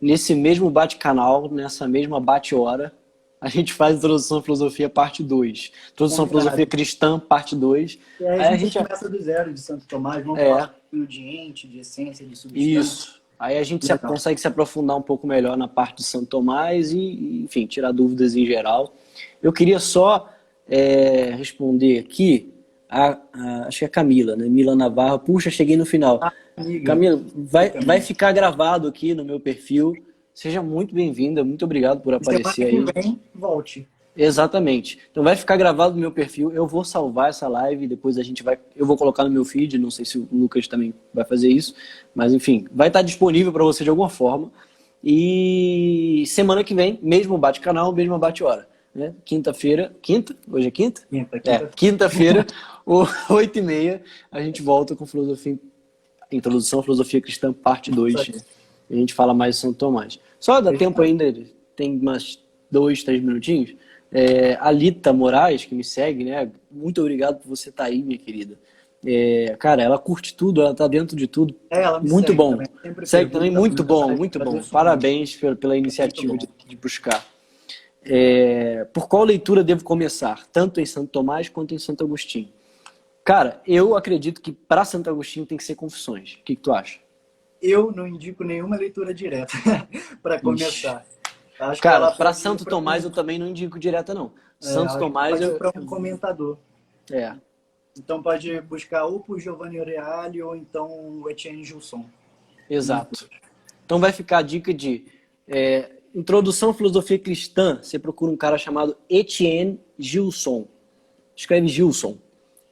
nesse mesmo bate-canal, nessa mesma bate-hora, a gente faz Introdução à Filosofia parte 2. Introdução à Filosofia Combinado. Cristã parte 2. E aí Aí a a gente gente... começa do zero de Santo Tomás, vamos É, falar um pouquinho de ente, de essência, de substância. isso. Aí a gente Legal. consegue se aprofundar um pouco melhor na parte de Santo Tomás enfim, tirar dúvidas em geral. Eu queria só responder aqui, acho que é a Camila, né? Mila Navarro. Puxa, cheguei no final. Amiga, Camila, vai ficar gravado aqui no meu perfil. Seja muito bem-vinda, muito obrigado por semana aparecer que aí. vem, volte. Exatamente. Então vai ficar gravado no meu perfil. Eu vou salvar essa live, depois eu vou colocar no meu feed. Não sei se o Lucas também vai fazer isso, mas enfim, vai estar disponível para você de alguma forma. E semana que vem, mesmo bate-canal, mesma bate-hora, né? Quinta-feira, quinta? Hoje é quinta? Quinta-feira, 8h30, a gente volta com Introdução à Filosofia Cristã, parte 2. A gente fala mais de São Tomás. Só dá tempo ainda, tem umas 2, 3 minutinhos. A Lita Moraes, que me segue, né? Muito obrigado por você estar aí, minha querida. Cara, ela curte tudo, ela tá dentro de tudo. Ela me Muito segue bom. também, sempre Segue também, pergunta, muito manda bom, mensagem, muito bom. agradeço Parabéns pela muito. iniciativa Muito bom. de buscar. Por qual leitura devo começar? Tanto em Santo Tomás quanto em Santo Agostinho. Cara, eu acredito que para Santo Agostinho tem que ser Confissões. O que tu acha? Eu não indico nenhuma leitura direta para começar. Acho que Cara, ela para pode ir Santo para Tomás eu também não indico direta, não. Santo acho que Tomás pode ir para um comentador. É, Então pode buscar ou por Giovanni Reale ou então o Etienne Gilson. exato. Então vai ficar a dica de Introdução à Filosofia Cristã. Você procura um cara chamado Etienne Gilson. Escreve Gilson.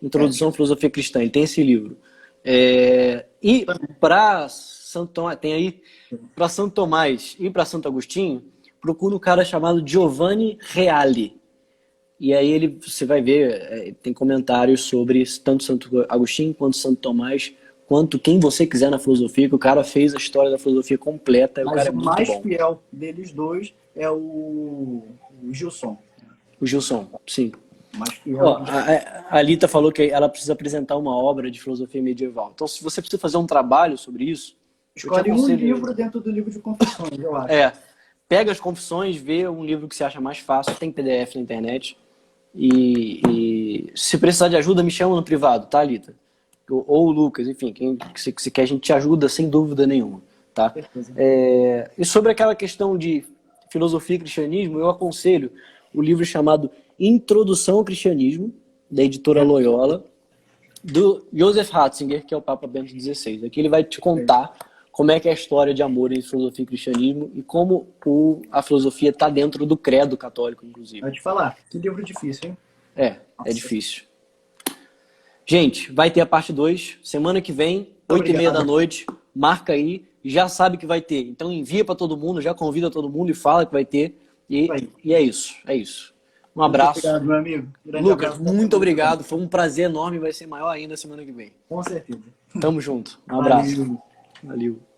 Introdução à Filosofia Cristã. Ele tem esse livro. E para Santo Tomás, tem aí, para Santo Tomás e para Santo Agostinho, procura um cara chamado Giovanni Reale. E aí você vai ver, tem comentários sobre tanto Santo Agostinho quanto Santo Tomás, quanto quem você quiser na filosofia, que o cara fez a história da filosofia completa, e o Mas cara é o muito mais bom. fiel deles dois é o Gilson. O Gilson, sim. O mais fiel. Ó, a Lita falou que ela precisa apresentar uma obra de filosofia medieval. Então, se você precisa fazer um trabalho sobre isso, eu te Escolhe um aconselho... livro dentro do livro de confissões, eu acho. Pega as confissões, vê um livro que você acha mais fácil, tem PDF na internet. E se precisar de ajuda, me chama no privado, tá, Lita? Ou o Lucas, enfim, quem que quer, a gente te ajuda sem dúvida nenhuma, tá? E sobre aquela questão de filosofia e cristianismo, eu aconselho o livro chamado Introdução ao Cristianismo, da editora Loyola, do Joseph Ratzinger, que é o Papa Bento XVI. Aqui ele vai te contar como é que é a história de amor entre filosofia e cristianismo e como a filosofia está dentro do credo católico, inclusive. Vou te falar, que livro difícil, hein? É difícil. Gente, vai ter a parte 2, semana que vem, 8h30 da noite, marca aí, já sabe que vai ter. Então envia para todo mundo, já convida todo mundo e fala que vai ter. E é isso, é isso. Um abraço. Muito obrigado, meu amigo. Lucas, muito obrigado. Foi um prazer enorme, vai ser maior ainda semana que vem. Com certeza. Tamo junto. Um abraço. Valeu. Valeu.